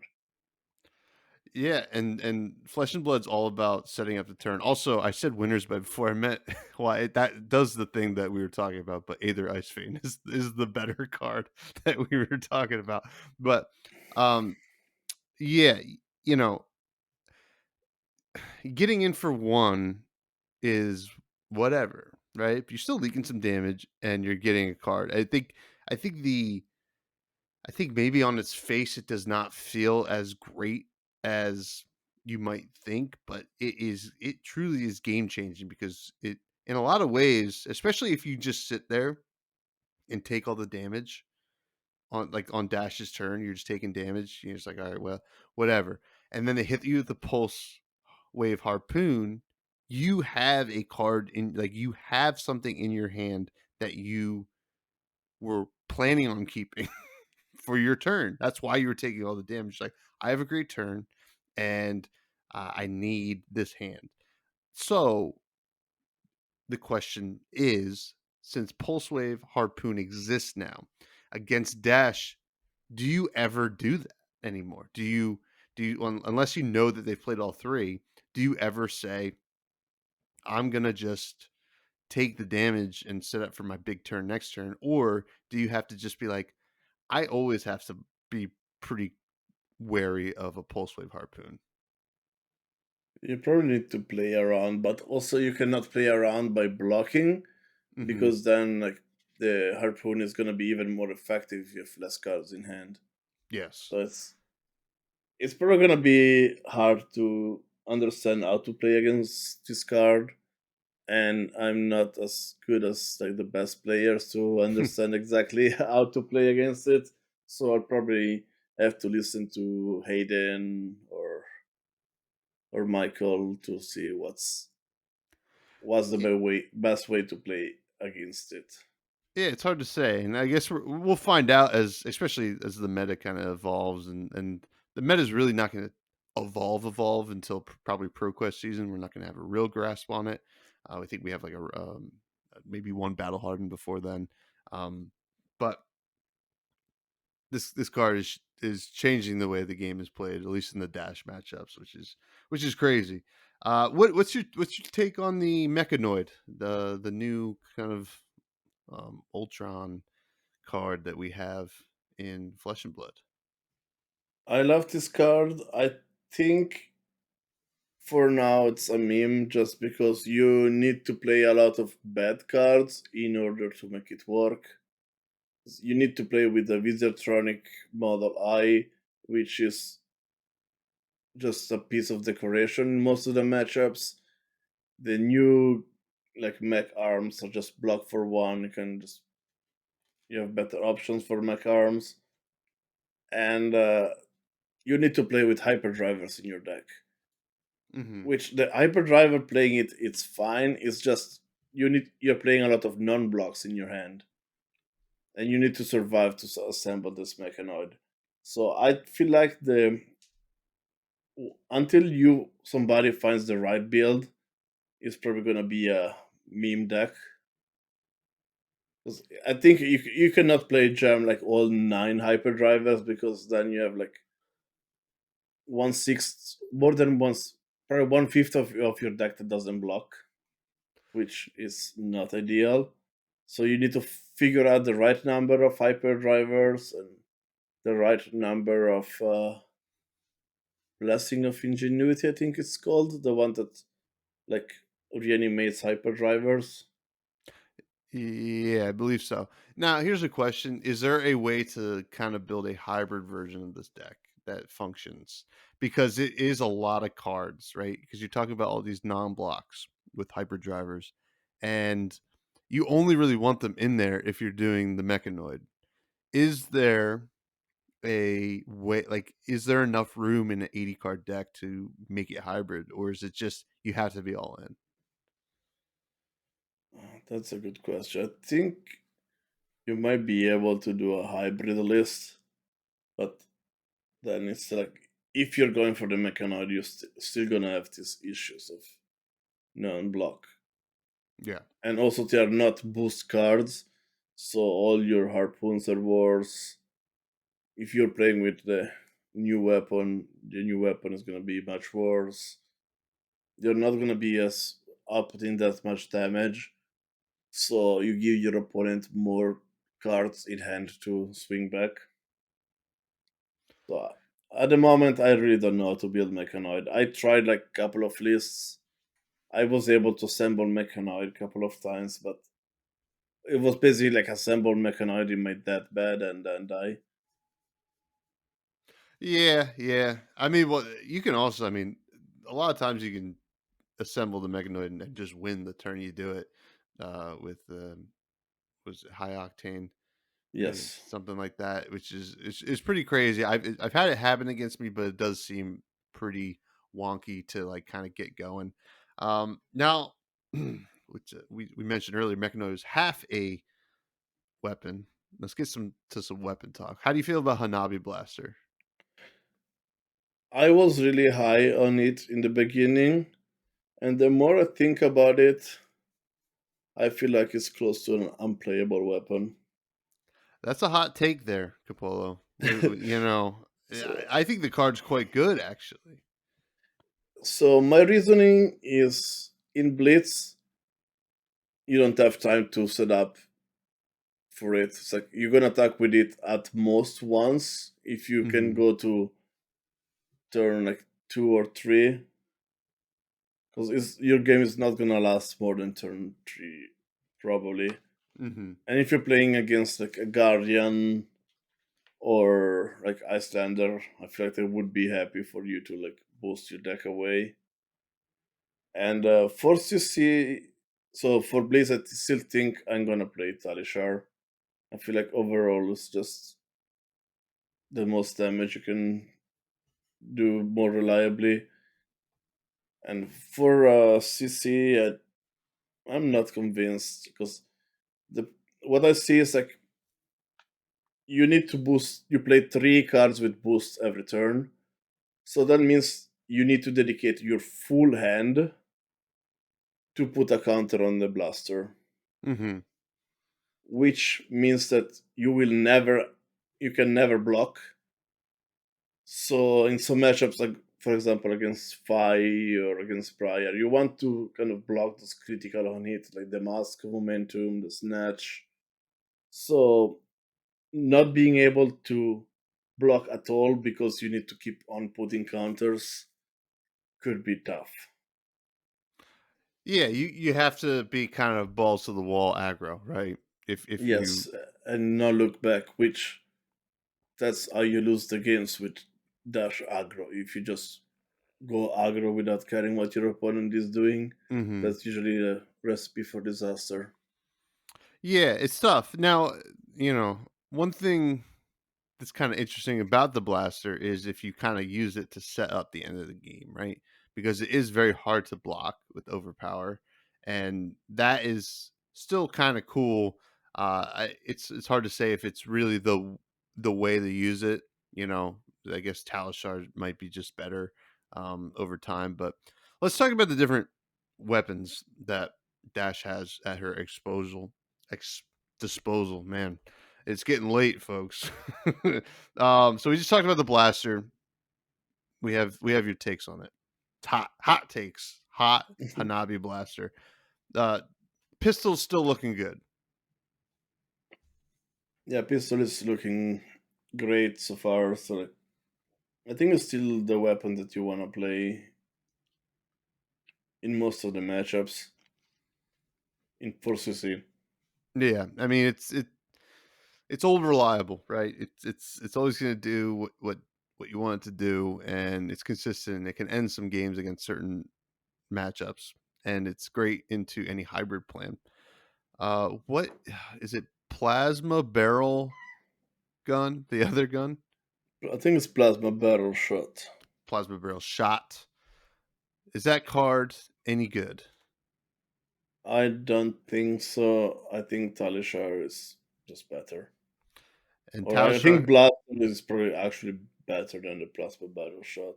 B: Yeah, and Flesh and Blood's all about setting up the turn. Also, I said Winter's Bite before I meant why that does the thing that we were talking about, but Aether Ice Vein is the better card that we were talking about. But um yeah, you know, getting in for one is whatever, right? But you're still leaking some damage and you're getting a card. I think the I think maybe on its face it does not feel as great as you might think, but it truly is game changing because it in a lot of ways, especially if you just sit there and take all the damage on Dash's turn, you're just taking damage. You're just like, all right, well, whatever. And then they hit you with the pulse wave harpoon. You have a card in like you have something in your hand that you were planning on keeping for your turn. That's why you were taking all the damage. Like, I have a great turn and I need this hand. So the question is, since Pulse Wave Harpoon exists now against Dash, do you ever do that anymore? Unless you know that they've played all three, do you ever say, I'm gonna just take the damage and set up for my big turn next turn? Or do you have to just be like, I always have to be pretty wary of a pulse wave harpoon?
C: You probably need to play around, but also you cannot play around by blocking
B: Mm-hmm.
C: because then like the harpoon is gonna be even more effective if you have less cards in hand.
B: Yes.
C: So it's probably gonna be hard to understand how to play against this card, and I'm not as good as like the best players to understand exactly how to play against it. So I'll probably have to listen to Hayden or Michael to see what's the
B: Y-
C: best way to play against it.
B: Yeah, it's hard to say, and I guess we'll find out especially as the meta kind of evolves, and the meta is really not going to evolve until probably ProQuest season. We're not going to have a real grasp on it. I think we have like maybe one battle hardened before then, but this card is changing the way the game is played, at least in the dash matchups, which is crazy. What's your take on the Mechanoid, the new kind of Ultron card that we have in Flesh and Blood?
C: I love this card. I think for now it's a meme just because you need to play a lot of bad cards in order to make it work. You need to play with the Wizardtronic Model I, which is just a piece of decoration in most of the matchups. The new like mech arms are just block for one. You have better options for mech arms, and you need to play with hyperdrivers in your deck.
B: Mm-hmm.
C: Which the hyperdriver playing it's fine. It's just you're playing a lot of non blocks in your hand, and you need to survive to assemble this mechanoid. So I feel like the until you somebody finds the right build, it's probably gonna be a meme deck. 'Cause I think you cannot play jam like all 9 hyperdrivers because then you have like 1/6 more than once probably 1/5 of your deck that doesn't block, which is not ideal. So you need to figure out the right number of hyperdrivers and the right number of blessing of ingenuity. I think it's called the one that like reanimates hyperdrivers.
B: Yeah, I believe so. Now, here's a question. Is there a way to kind of build a hybrid version of this deck that functions? Because it is a lot of cards, right? Because you're talking about all these non-blocks with hyperdrivers, and you only really want them in there if you're doing the mechanoid. Is there a way, like, is there enough room in an 80 card deck to make it hybrid, or is it just you have to be all in?
C: That's a good question. I think you might be able to do a hybrid list, but then it's like if you're going for the mechanoid, you're still gonna have these issues of non-block,
B: Yeah.
C: and also they are not boost cards, so all your harpoons are worse. If you're playing with the new weapon is gonna be much worse. You're not gonna be as up in that much damage, so you give your opponent more cards in hand to swing back. So at the moment, I really don't know how to build Mechanoid. I tried like a couple of lists. I was able to assemble Mechanoid a couple of times, but it was basically like assemble Mechanoid in my deathbed and then die.
B: Yeah, yeah. I mean, well, you can also, I mean, a lot of times you can assemble the Mechanoid and just win the turn you do it with was it high octane,
C: Yes.
B: something like that, which is pretty crazy. I've had it happen against me, but it does seem pretty wonky to like kind of get going. Now, which we mentioned earlier, Mechanoid is half a weapon. Let's get some weapon talk. How do you feel about Hanabi Blaster?
C: I was really high on it in the beginning, and the more I think about it, I feel like it's close to an unplayable weapon.
B: That's a hot take there, Kappolo. You know,
C: so,
B: I think the card's quite good, actually.
C: so my reasoning is in Blitz, you don't have time to set up for it. It's like you're gonna attack with it at most once. If you can
B: Hmm.
C: go to turn like 2 or 3, because your game is not gonna last more than turn 3, probably.
B: Hmm.
C: And if you're playing against like a Guardian or like Icelander, I feel like they would be happy for you to like boost your deck away. And for CC, so for Blaze, I still think I'm gonna play Talishar. I feel like overall it's just the most damage you can do more reliably. And for CC, I'm not convinced because the what I see is like you need to boost. You play 3 cards with boost every turn, so that means you need to dedicate your full hand to put a counter on the blaster,
B: Mm-hmm.
C: which means that you can never block. So in some matchups, like for example against Fi or against Briar, you want to kind of block those critical on hit, like the mask, momentum, the snatch. So not being able to block at all because you need to keep on putting counters could be tough.
B: Yeah, you have to be kind of balls to the wall aggro, right? If you
C: Yes, and not look back, which that's how you lose the games with dash aggro. If you just go aggro without caring what your opponent is doing,
B: Mhm.
C: that's usually a recipe for disaster.
B: Yeah, it's tough. Now, one thing that's kind of interesting about the blaster is if you kind of use it to set up the end of the game, right? Because it is very hard to block with overpower, and that is still kind of cool. It's hard to say if it's really the way to use it. You know, I guess Talishar might be just better over time, but let's talk about the different weapons that Dash has at her disposal. Man, it's getting late, folks. So we just talked about the blaster. We have your takes on it. Hot takes. Hot Hanabi blaster. Uh, Pistol's still looking good.
C: Yeah, pistol is looking great so far. So like, I think it's still the weapon that you want to play in most of the matchups in 4CC.
B: Yeah, I mean it's old reliable, right? It's always going to do what you want it to do, and it's consistent. It can end some games against certain matchups, and it's great into any hybrid plan. What is it? Plasma barrel gun, the other gun,
C: I think it's plasma barrel shot.
B: plasma barrel shot. Is that card any good?
C: I don't think so. I think Talishar is just better.
B: And
C: Or I think
B: Talishar,
C: Blast is probably actually better than the plasma barrel shot.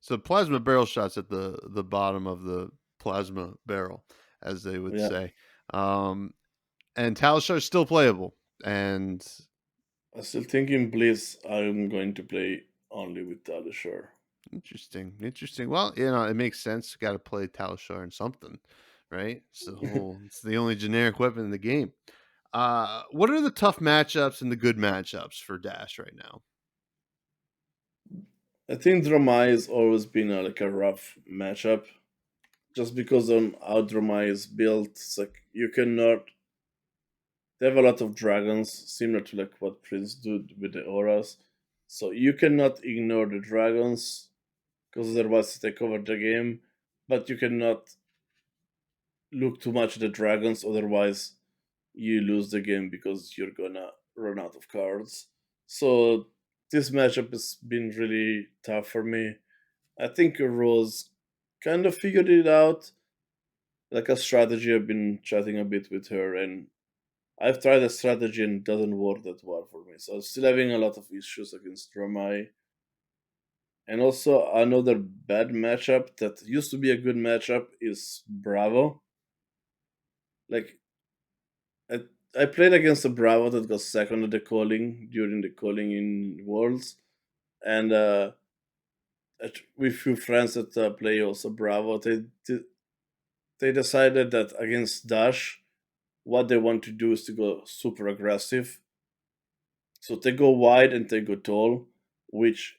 B: so plasma barrel shots at the bottom of the plasma barrel, as they would
C: Yeah.
B: say. And Talishar is still playable. And
C: I still think in Blitz I'm going to play only with Talishar.
B: interesting. Well, it makes sense. Got to play Talishar in something, right? It's the only generic weapon in the game. What are the tough matchups and the good matchups for Dash right now?
C: I think Dromai has always been like a rough matchup. Just because on how Dromai is built, it's like you cannot. They have a lot of dragons, similar to like what Prince did with the auras. So you cannot ignore the dragons because otherwise they cover the game. But you cannot look too much at the dragons, otherwise you lose the game because you're gonna run out of cards. So this matchup has been really tough for me. I think Rose kind of figured it out, like a strategy. I've been chatting a bit with her, and I've tried a strategy and it doesn't work that well for me. So I'm still having a lot of issues against Romai. And also another bad matchup that used to be a good matchup is Bravo. Like I, I played against a Bravo that got second at the calling during the calling in Worlds, and with few friends that play also Bravo, they decided that against Dash, what they want to do is to go super aggressive. So they go wide and they go tall, which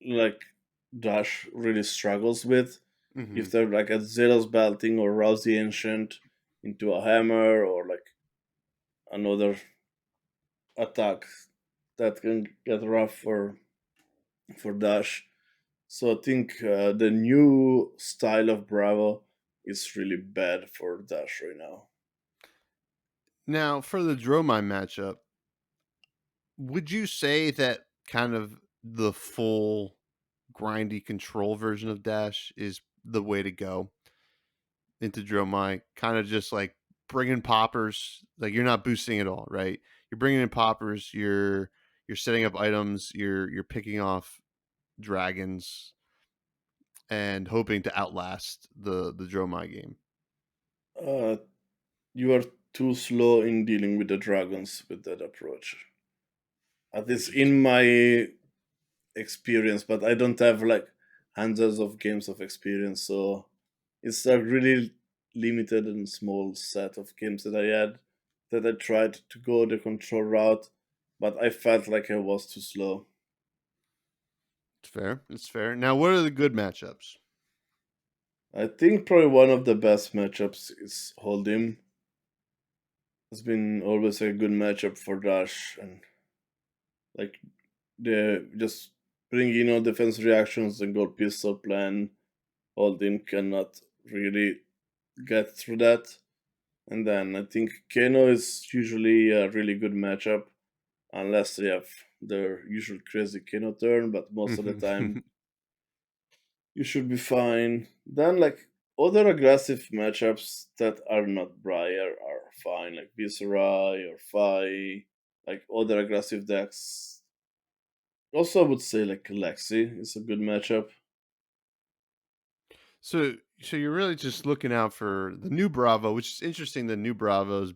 C: like Dash really struggles with.
B: Hmm.
C: If they're like at Zealous Belting or Rouse the Ancient into a hammer or like another attack, that can get rough for Dash. So I think the new style of Bravo is really bad for Dash right now.
B: Now, for the Dromai matchup, would you say that kind of the full grindy control version of Dash is the way to go into Dromai? Kind of just like bringing poppers. Like you're not boosting at all, right? You're bringing in poppers. You're setting up items. You're picking off dragons and hoping to outlast the Dromai game.
C: Uh, you are too slow in dealing with the dragons with that approach. At least in my experience, but I don't have like hundreds of games of experience, so it's a really limited and small set of games that I had that I tried to go the control route, but I felt like I was too slow.
B: It's fair. It's fair. Now, what are the good matchups?
C: I think probably one of the best matchups is Hold'em. It's been always a good matchup for Dash, and like the just bring in all defense reactions and go pistol plan. Hold'em cannot really get through that. And then I think Kano is usually a really good matchup, unless they have their usual crazy Kano turn, but most of the time you should be fine. Then, like, other aggressive matchups that are not Briar are fine, like Viserai or Fi, like other aggressive decks. Also, I would say, like, Lexi is a good matchup.
B: So you're really just looking out for the new Bravo, which is interesting. The new Bravo is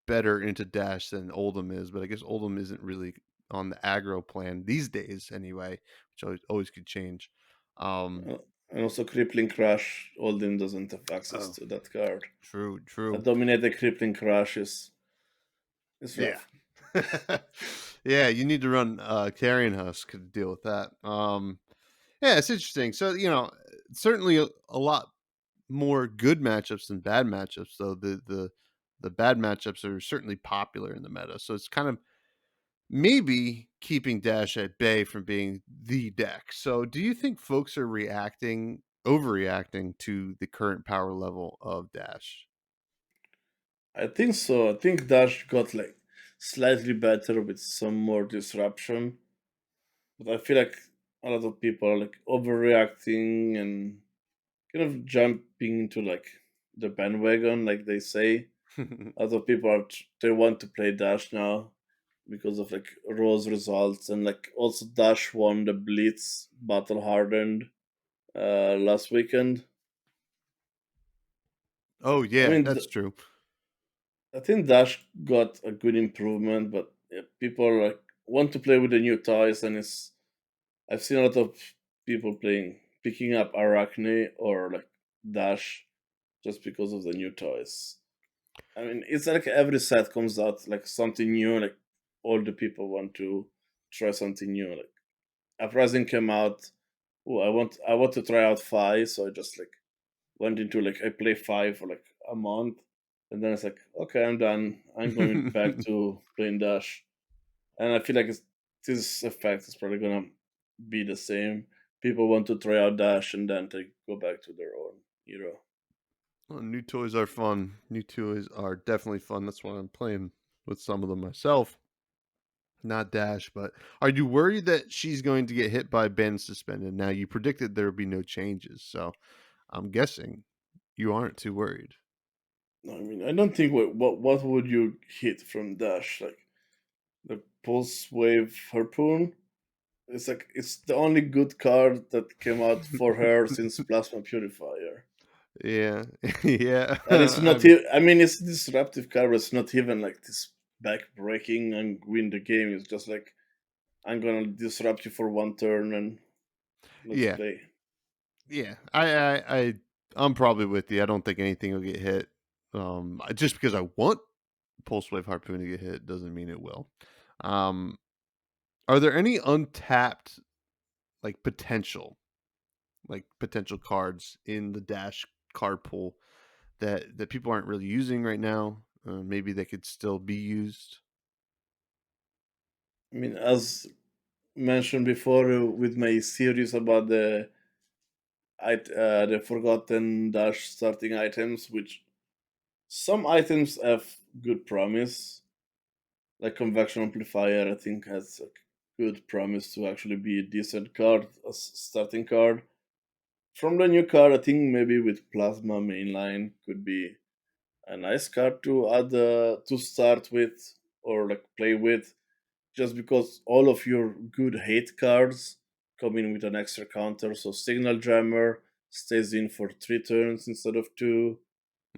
B: better into Dash than Oldham is, but I guess Oldham isn't really on the aggro plan these days anyway, which always could change.
C: Uh, and also, Crippling Crash, Oldhim doesn't have access
B: Oh,
C: to that card.
B: true,
C: A
B: true.
C: dominated Crippling Crash is
B: Yeah.
C: rough.
B: Yeah, you need to run Carrion Husk to deal with that. Yeah, it's interesting. So, certainly a lot more good matchups than bad matchups, though. The bad matchups are certainly popular in the meta. So it's kind of maybe keeping Dash at bay from being the deck. So do you think folks are overreacting to the current power level of Dash?
C: I think so. I think Dash got like slightly better with some more disruption, but I feel like a lot of people are like overreacting and kind of jumping into like the bandwagon, like they say. A lot of people they want to play Dash now because of like Rose results, and like also Dash won the Blitz Battle Hardened last weekend.
B: Oh
C: I
B: yeah,
C: mean,
B: that's true.
C: I think Dash got a good improvement, but yeah, people like want to play with the new toys, and it's I've seen a lot of people picking up Arachne or like Dash just because of the new toys. I mean, it's like every set comes out like something new, like all the people want to try something new. Like Uprising came out. Oh, I want to try out Five, so I just like went into like I play Five for like a month, and then it's like okay, I'm done. I'm going back to playing Dash, and I feel like this effect is probably gonna be the same. People want to try out Dash, and then they go back to their own hero.
B: Well, new toys are fun. New toys are definitely fun. That's why I'm playing with some of them myself. Not Dash, but are you worried that she's going to get hit by ban suspended? Now you predicted there would be no changes, so I'm guessing you aren't too worried.
C: No, I mean, I don't think what would you hit from Dash like the Pulse Wave Harpoon? It's like it's the only good card that came out for her since Plasma Purifier.
B: Yeah, yeah.
C: And it's not.
B: I'm
C: I mean, it's a disruptive card. But it's not even like this back breaking and win the game. It's just like I'm gonna disrupt you for one turn and let's
B: yeah,
C: play.
B: yeah. I'm probably with you. I don't think anything will get hit. Just because I want Pulse Wave Harpoon to get hit doesn't mean it will. Um, are there any untapped like potential cards in the Dash card pool that people aren't really using right now? Maybe they could still be used.
C: I mean, as mentioned before with my series about the forgotten Dash starting items, which some items have good promise, like Convection Amplifier. I think has a good promise to actually be a decent card, a starting card. From the new card, I think maybe with Plasma mainline could be a nice card to add to start with or like play with, just because all of your good hate cards come in with an extra counter. So Signal Jammer stays in for 3 turns instead of two,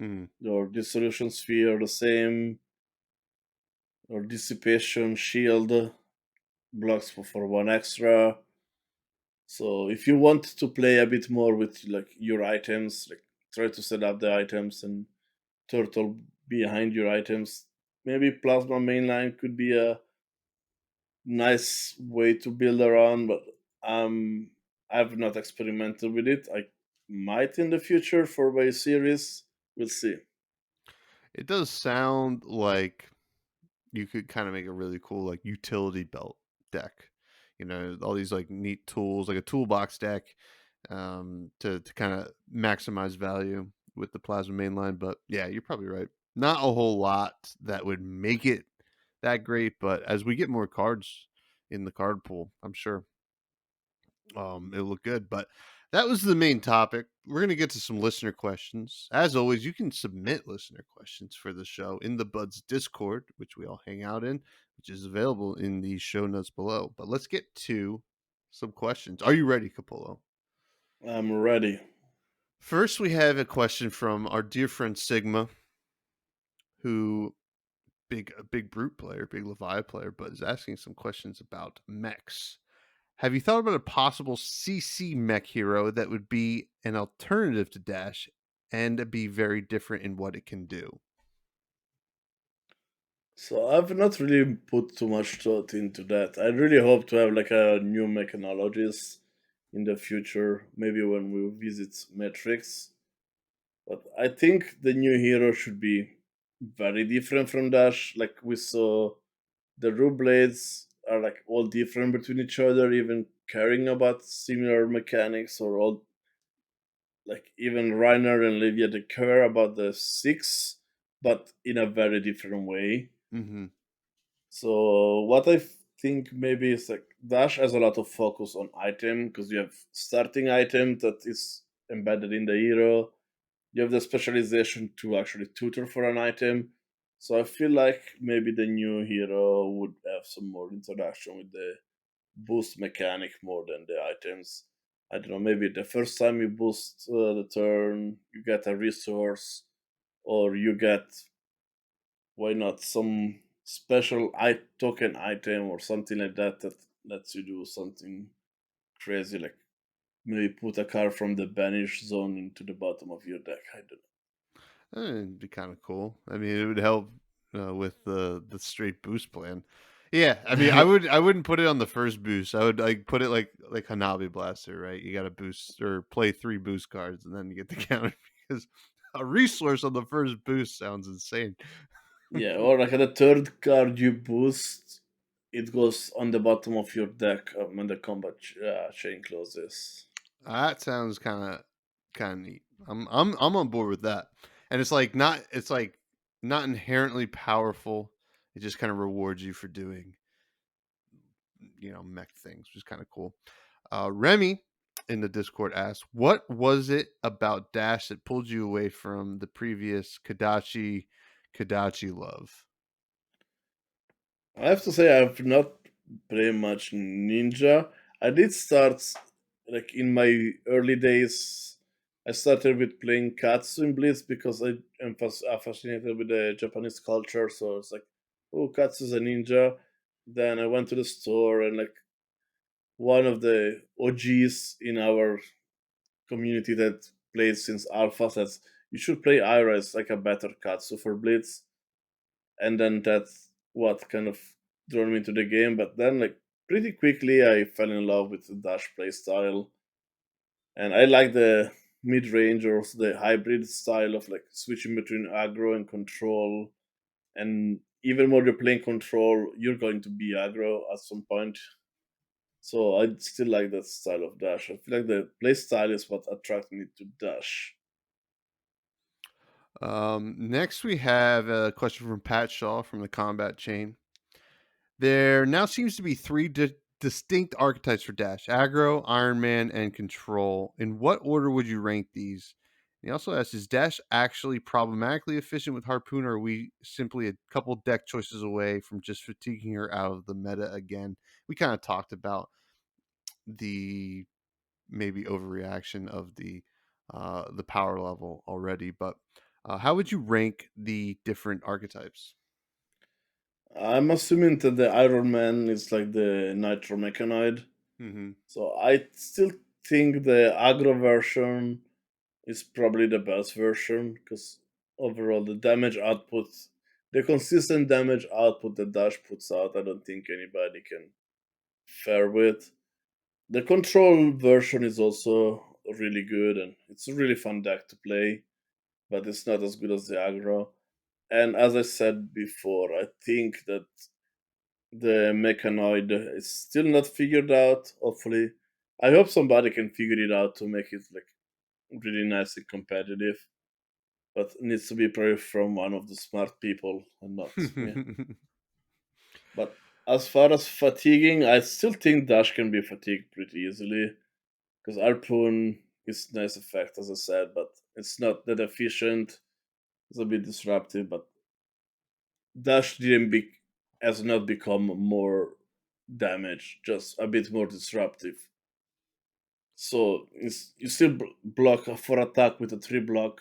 B: Mm.
C: or Dissolution Sphere the same, or Dissipation Shield blocks for one extra. So if you want to play a bit more with like your items, like try to set up the items and turtle behind your items. Maybe Plasma Mainline could be a nice way to build around, but I've not experimented with it. I might in the future for my series. We'll see.
B: It does sound like you could kind of make a really cool like utility belt deck. You know, all these like neat tools, like a toolbox deck, to kind of maximize value with the plasma mainline. But yeah, you're probably right. Not a whole lot that would make it that great, but as we get more cards in the card pool, I'm sure it'll look good. But that was the main topic. We're going to get to some listener questions. As always, you can submit listener questions for the show in the Buds Discord, which we all hang out in, which is available in the show notes below. But let's get to some questions. Are you ready, Kappolo?
C: I'm ready.
B: First, we have a question from our dear friend Sigma, who a big brute player, big Levi player, but is asking some questions about mechs. Have you thought about a possible CC mech hero that would be an alternative to Dash and be very different in what it can do?
C: So I've not really put too much thought into that. I really hope to have like a new mechanologist in the future, maybe when we visit Matrix. But I think the new hero should be very different from Dash. Like we saw, the Rue Blades are like all different between each other, even caring about similar mechanics, or all like even Reiner and Livia they care about the six, but in a very different way.
B: Mm-hmm.
C: So what I think maybe is like Dash has a lot of focus on item because you have starting item that is embedded in the hero. You have the specialization to actually tutor for an item. So I feel like maybe the new hero would have some more interaction with the boost mechanic more than the items. I don't know, maybe the first time you boost the turn, you get a resource, or you get, why not, some special token item or something like that that lets you do something crazy, like maybe put a card from the banish zone into the bottom of your deck. I don't
B: It'd be kind of cool. I mean, it would help with the straight boost plan. Yeah, I mean,
C: know.
B: I wouldn't put it on the first boost. I would like put it like Hanabi Blaster, right? You got to boost or play 3 boost cards, and then you get the counter because a resource on the first boost sounds insane.
C: Yeah, or like at the third card you boost, it goes on the bottom of your deck when the combat chain closes.
B: That sounds kind of neat. I'm on board with that. And it's like not inherently powerful. It just kind of rewards you for doing, mech things, which is kind of cool. Remy in the Discord asked, "What was it about Dash that pulled you away from the previous Kadachi love?"
C: I have to say I've not played much Ninja. I did start like in my early days. I started with playing Katsu in Blitz because I am fascinated with the Japanese culture. So it's like, oh, Katsu's a ninja. Then I went to the store and like one of the OGs in our community that played since Alpha says you should play Ira as like a better Katsu for Blitz, and then that's what kind of drew me into the game. But then, like pretty quickly, I fell in love with the dash play style, and I like the mid range or also the hybrid style of like switching between aggro and control. And even when you're playing control, you're going to be aggro at some point. So I still like that style of dash. I feel like the play style is what attracted me to dash.
B: Next, we have a question from Pat Shaw from the Combat Chain. There now seems to be 3 distinct archetypes for Dash: aggro, Iron Man, and control. In what order would you rank these? He also asks, is Dash actually problematically efficient with Harpoon, or are we simply a couple deck choices away from just fatiguing her out of the meta again? We kind of talked about the maybe overreaction of the power level already, but how would you rank the different archetypes?
C: I'm assuming that the Iron Man is like the Nitro Mechanoid.
B: Mm-hmm.
C: So I still think the aggro version is probably the best version because overall the damage output, the consistent damage output that Dash puts out, I don't think anybody can fare with. The control version is also really good and it's a really fun deck to play, but it's not as good as the aggro. And as I said before, I think that the mechanoid is still not figured out. Hopefully, I hope somebody can figure it out to make it like really nice and competitive. But it needs to be probably from one of the smart people and not me. But as far as fatiguing, I still think Dash can be fatigued pretty easily because Harpoon is nice effect, as I said, but it's not that efficient. It's a bit disruptive, but Dash has not become more damage, just a bit more disruptive. So you still block for attack with a 3 block.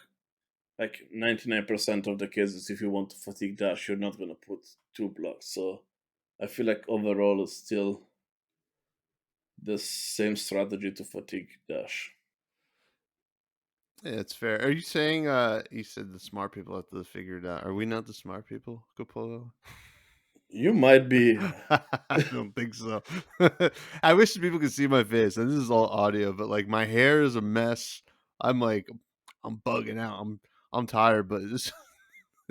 C: Like 99% of the cases, if you want to fatigue Dash, you're not gonna put 2 blocks. So I feel like overall it's still the same strategy to fatigue Dash.
B: Yeah, it's fair. Are you saying you said the smart people have to figure it out? Are we not the smart people, Kappolo?
C: You might be.
B: I don't think so. I wish people could see my face, and this is all audio, but like my hair is a mess. I'm like, I'm bugging out. I'm tired, but this,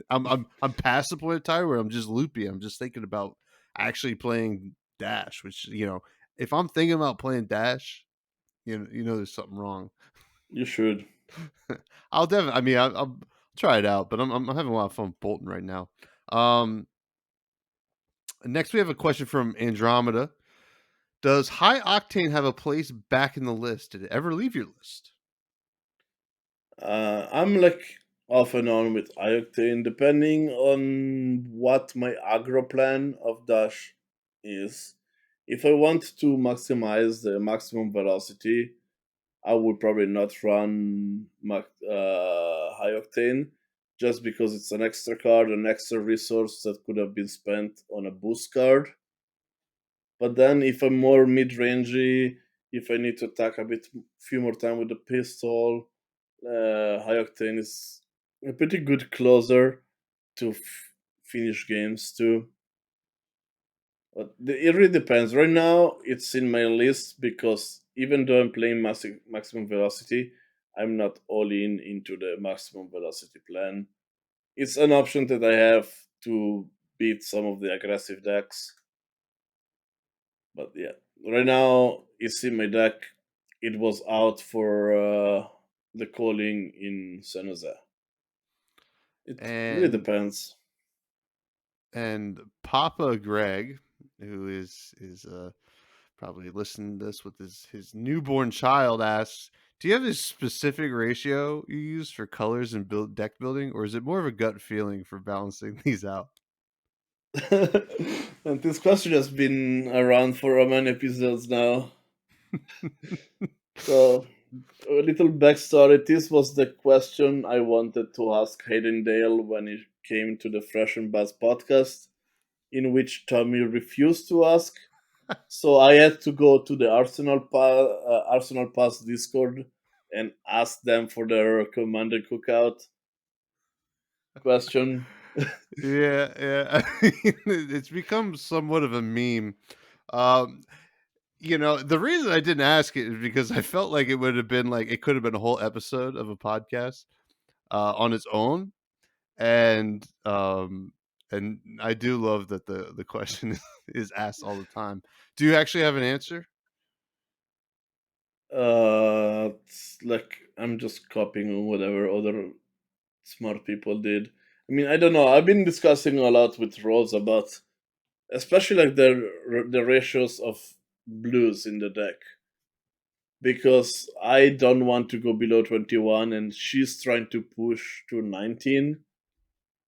B: I'm past the point of tired where I'm just loopy. I'm just thinking about actually playing Dash, which if I'm thinking about playing Dash, there's something wrong.
C: You should.
B: I'll definitely. I mean, I'll try it out, but I'm having a lot of fun bolting right now. Um, Next we have a question from Andromeda. Does High Octane have a place back in the list? Did it ever leave your list?
C: I'm like off and on with Ioctane depending on what my aggro plan of Dash is. If I want to maximize the maximum velocity, I would probably not run High Octane just because it's an extra card, an extra resource that could have been spent on a boost card. But then if I'm more mid-rangey, if I need to attack a few more time with the pistol, High Octane is a pretty good closer to finish games too. But it really depends. Right now, it's in my list because even though I'm playing maximum velocity, I'm not all into the maximum velocity plan. It's an option that I have to beat some of the aggressive decks. But yeah, right now it's in my deck. It was out for the calling in San Jose. It really
B: And
C: depends.
B: Papa Greg, who is probably listening to this with his newborn child, asks, do you have a specific ratio you use for colors and deck building, or is it more of a gut feeling for balancing these out?
C: And this question has been around for how many episodes now? So, a little backstory. This was the question I wanted to ask Hayden Dale when he came to the Fresh and Buzz podcast, in which Tommy refused to ask. So I had to go to the Arsenal Pass Discord and ask them for their Commander Cookout question.
B: Yeah. It's become somewhat of a meme. Um, the reason I didn't ask it is because I felt like it would have been like it could have been a whole episode of a podcast on its own, and I do love that the question is asked all the time. Do you actually have an answer?
C: It's like I'm just copying on whatever other smart people did. I mean, I don't know. I've been discussing a lot with Rose about, especially like the ratios of blues in the deck. because I don't want to go below 21, and she's trying to push to 19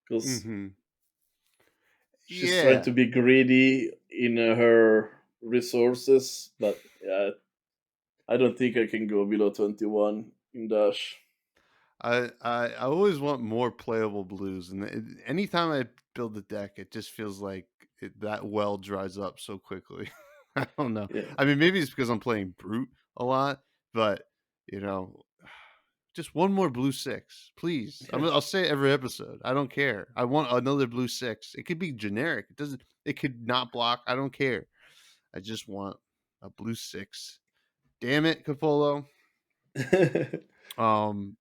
C: because
B: Mm-hmm.
C: she's trying
B: Yeah.
C: to be greedy in her resources. But yeah, I don't think I can go below 21 in Dash.
B: I always want more playable blues, and anytime I build a deck, it just feels like that well dries up so quickly. I don't know.
C: Yeah.
B: I mean, maybe it's because I'm playing brute a lot, but you know, just one more blue 6, please. I'll say it every episode. I don't care. I want another blue 6. It could be generic. It doesn't. It could not block. I don't care. I just want a blue 6. Damn it, Kappolo. Um,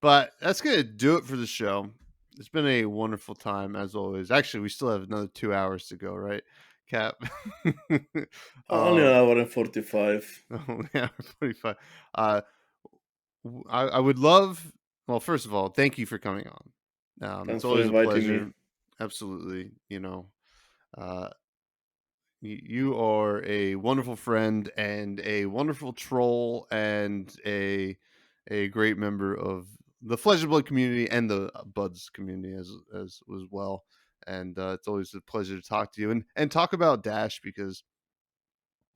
B: but that's gonna do it for the show. It's been a wonderful time as always. Actually, we still have another 2 hours to go, right, Cap?
C: Only an
B: um,
C: hour and 45.
B: yeah, 45. Uh, I would love. Well, first of all, thank you for coming on. It's
C: Thanks for
B: always a
C: inviting me.
B: pleasure. Absolutely, uh, you are a wonderful friend and a wonderful troll and a great member of the Flesh and Blood community and the Buds community as well. And it's always a pleasure to talk to you and talk about Dash because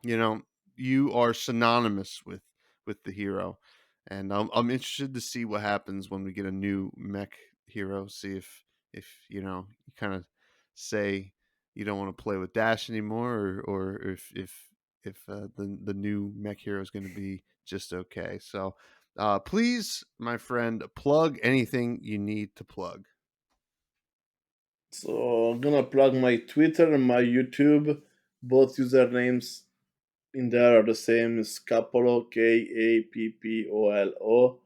B: you know you are synonymous with the hero, and I'm interested to see what happens when we get a new mech hero. See if you kind of say you don't want to play with Dash anymore, or if the new mech hero is going to be just okay. So please, my friend, plug anything you need to plug.
C: So I'm gonna plug my Twitter and my YouTube. Both usernames in there are the same as Kappolo, Kappolo.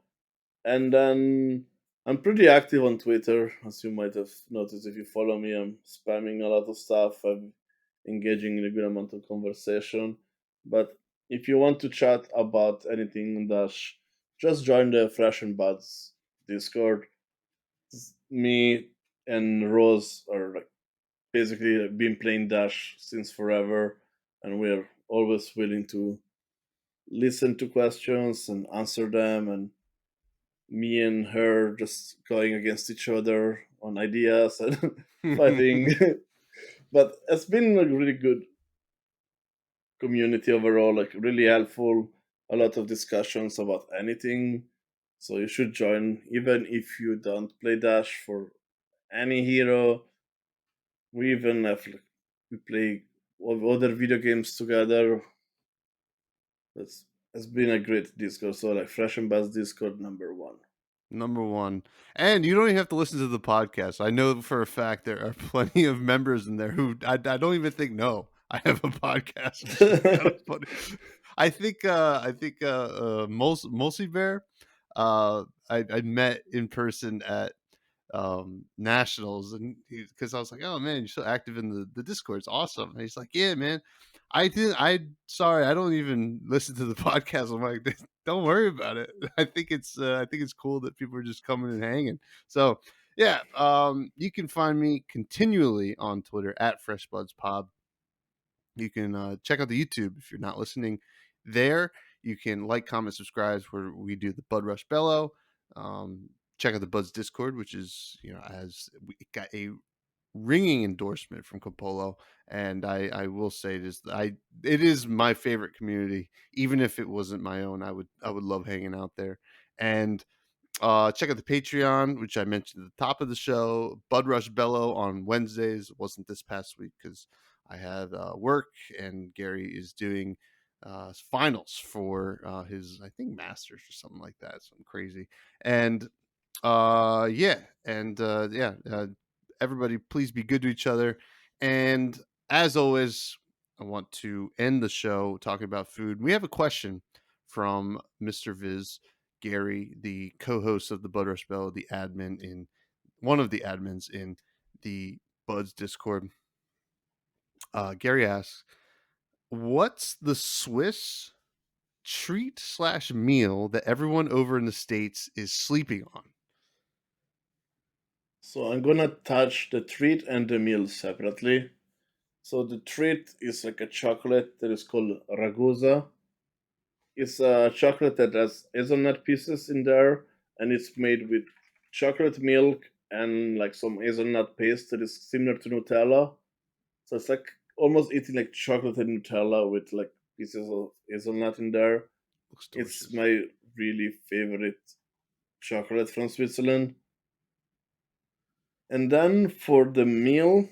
C: And then I'm pretty active on Twitter, as you might have noticed if you follow me. I'm spamming a lot of stuff. I'm engaging in a good amount of conversation. But if you want to chat about anything in Dash, just join the Fresh and Buds Discord. Me and Rose are like basically been playing Dash since forever, and we're always willing to listen to questions and answer them. And me and her just going against each other on ideas and fighting. But it's been a really good community overall, like really helpful. A lot of discussions about anything. So you should join, even if you don't play Dash for any hero. We even have like, we play other video games together. That's has been a great Discord. So like Fresh and Bass Discord #1.
B: Number one. And you don't even have to listen to the podcast. I know for a fact there are plenty of members in there who I don't even think know I have a podcast, which is kind of funny. I think Mostly Bear, I met in person at nationals, and because I was like, oh man, you're so active in the Discord, it's awesome. And he's like, yeah man, I sorry, I don't even listen to the podcast. I'm like, don't worry about it. I think it's cool that people are just coming and hanging. So yeah, you can find me continually on Twitter at freshbudspod. You can check out the YouTube if you're not listening there. You can like, comment, subscribe where we do the Bud Rush Bellow. Check out the Buds Discord, which is as we got a ringing endorsement from Kappolo, and I will say this: it is my favorite community. Even if it wasn't my own, I would love hanging out there. And check out the Patreon, which I mentioned at the top of the show. Bud Rush Bellow on Wednesdays. It wasn't this past week because I had work, and Gary is doing finals for his, I think, masters or something like that. Something crazy. And yeah, and everybody, please be good to each other. And as always, I want to end the show talking about food. We have a question from Mr. Viz. Gary, the co-host of the Bud Rush Bell, the admin in one of the admins in the Buds Discord. Gary asks, "What's the Swiss treat slash meal that everyone over in the States is sleeping on?"
C: So I'm gonna touch the treat and the meal separately. So the treat is like a chocolate that is called ragusa. It's chocolate that has hazelnut pieces in there, and it's made with chocolate milk and like some hazelnut paste that is similar to Nutella. So it's like almost eating like chocolate and Nutella with like pieces of hazelnut in there.
B: Looks
C: It's
B: delicious.
C: my really favorite chocolate from Switzerland. And then for the meal,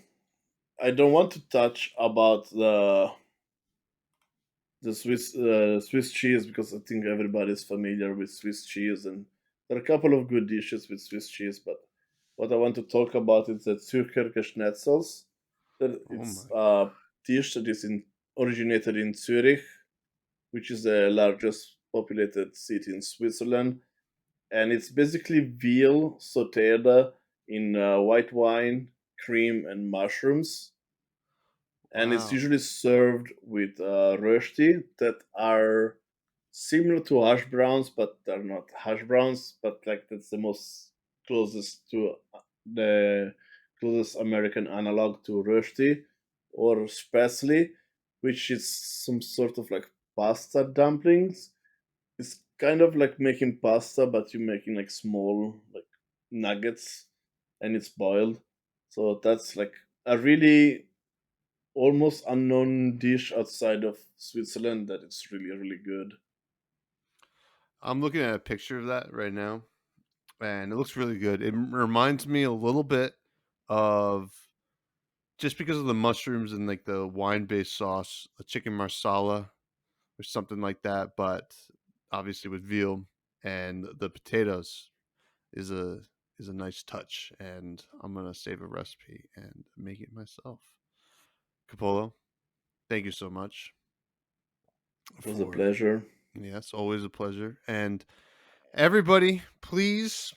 C: I don't want to touch about the Swiss cheese because I think everybody's familiar with Swiss cheese, and there are a couple of good dishes with Swiss cheese. But what I want to talk about is the Zürcher Schnetzels. That
B: Oh
C: it's
B: my!
C: a dish that is originated in Zurich, which is the largest populated city in Switzerland, and it's basically veal sautéed in white wine, cream, and mushrooms, and it's
B: Wow.
C: usually served with rösti that are similar to hash browns, but they're not hash browns. But like that's the most closest to the closest American analog to rösti or spätzle, which is some sort of like pasta dumplings. It's kind of like making pasta, but you're making like small like nuggets, and it's boiled. So that's like a really almost unknown dish outside of Switzerland that it's really good.
B: I'm looking at a picture of that right now, and it looks really good. It reminds me a little bit of, just because of the mushrooms and like the wine-based sauce, a chicken marsala or something like that, but obviously with veal, and the potatoes is a is a nice touch, and I'm gonna save a recipe and make it myself. Kappolo, thank you so much
C: It was a
B: for,
C: pleasure.
B: yes, always a pleasure. And everybody, please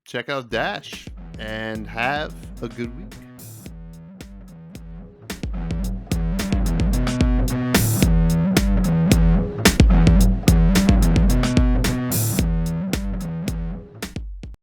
B: check out Dash and have a good week.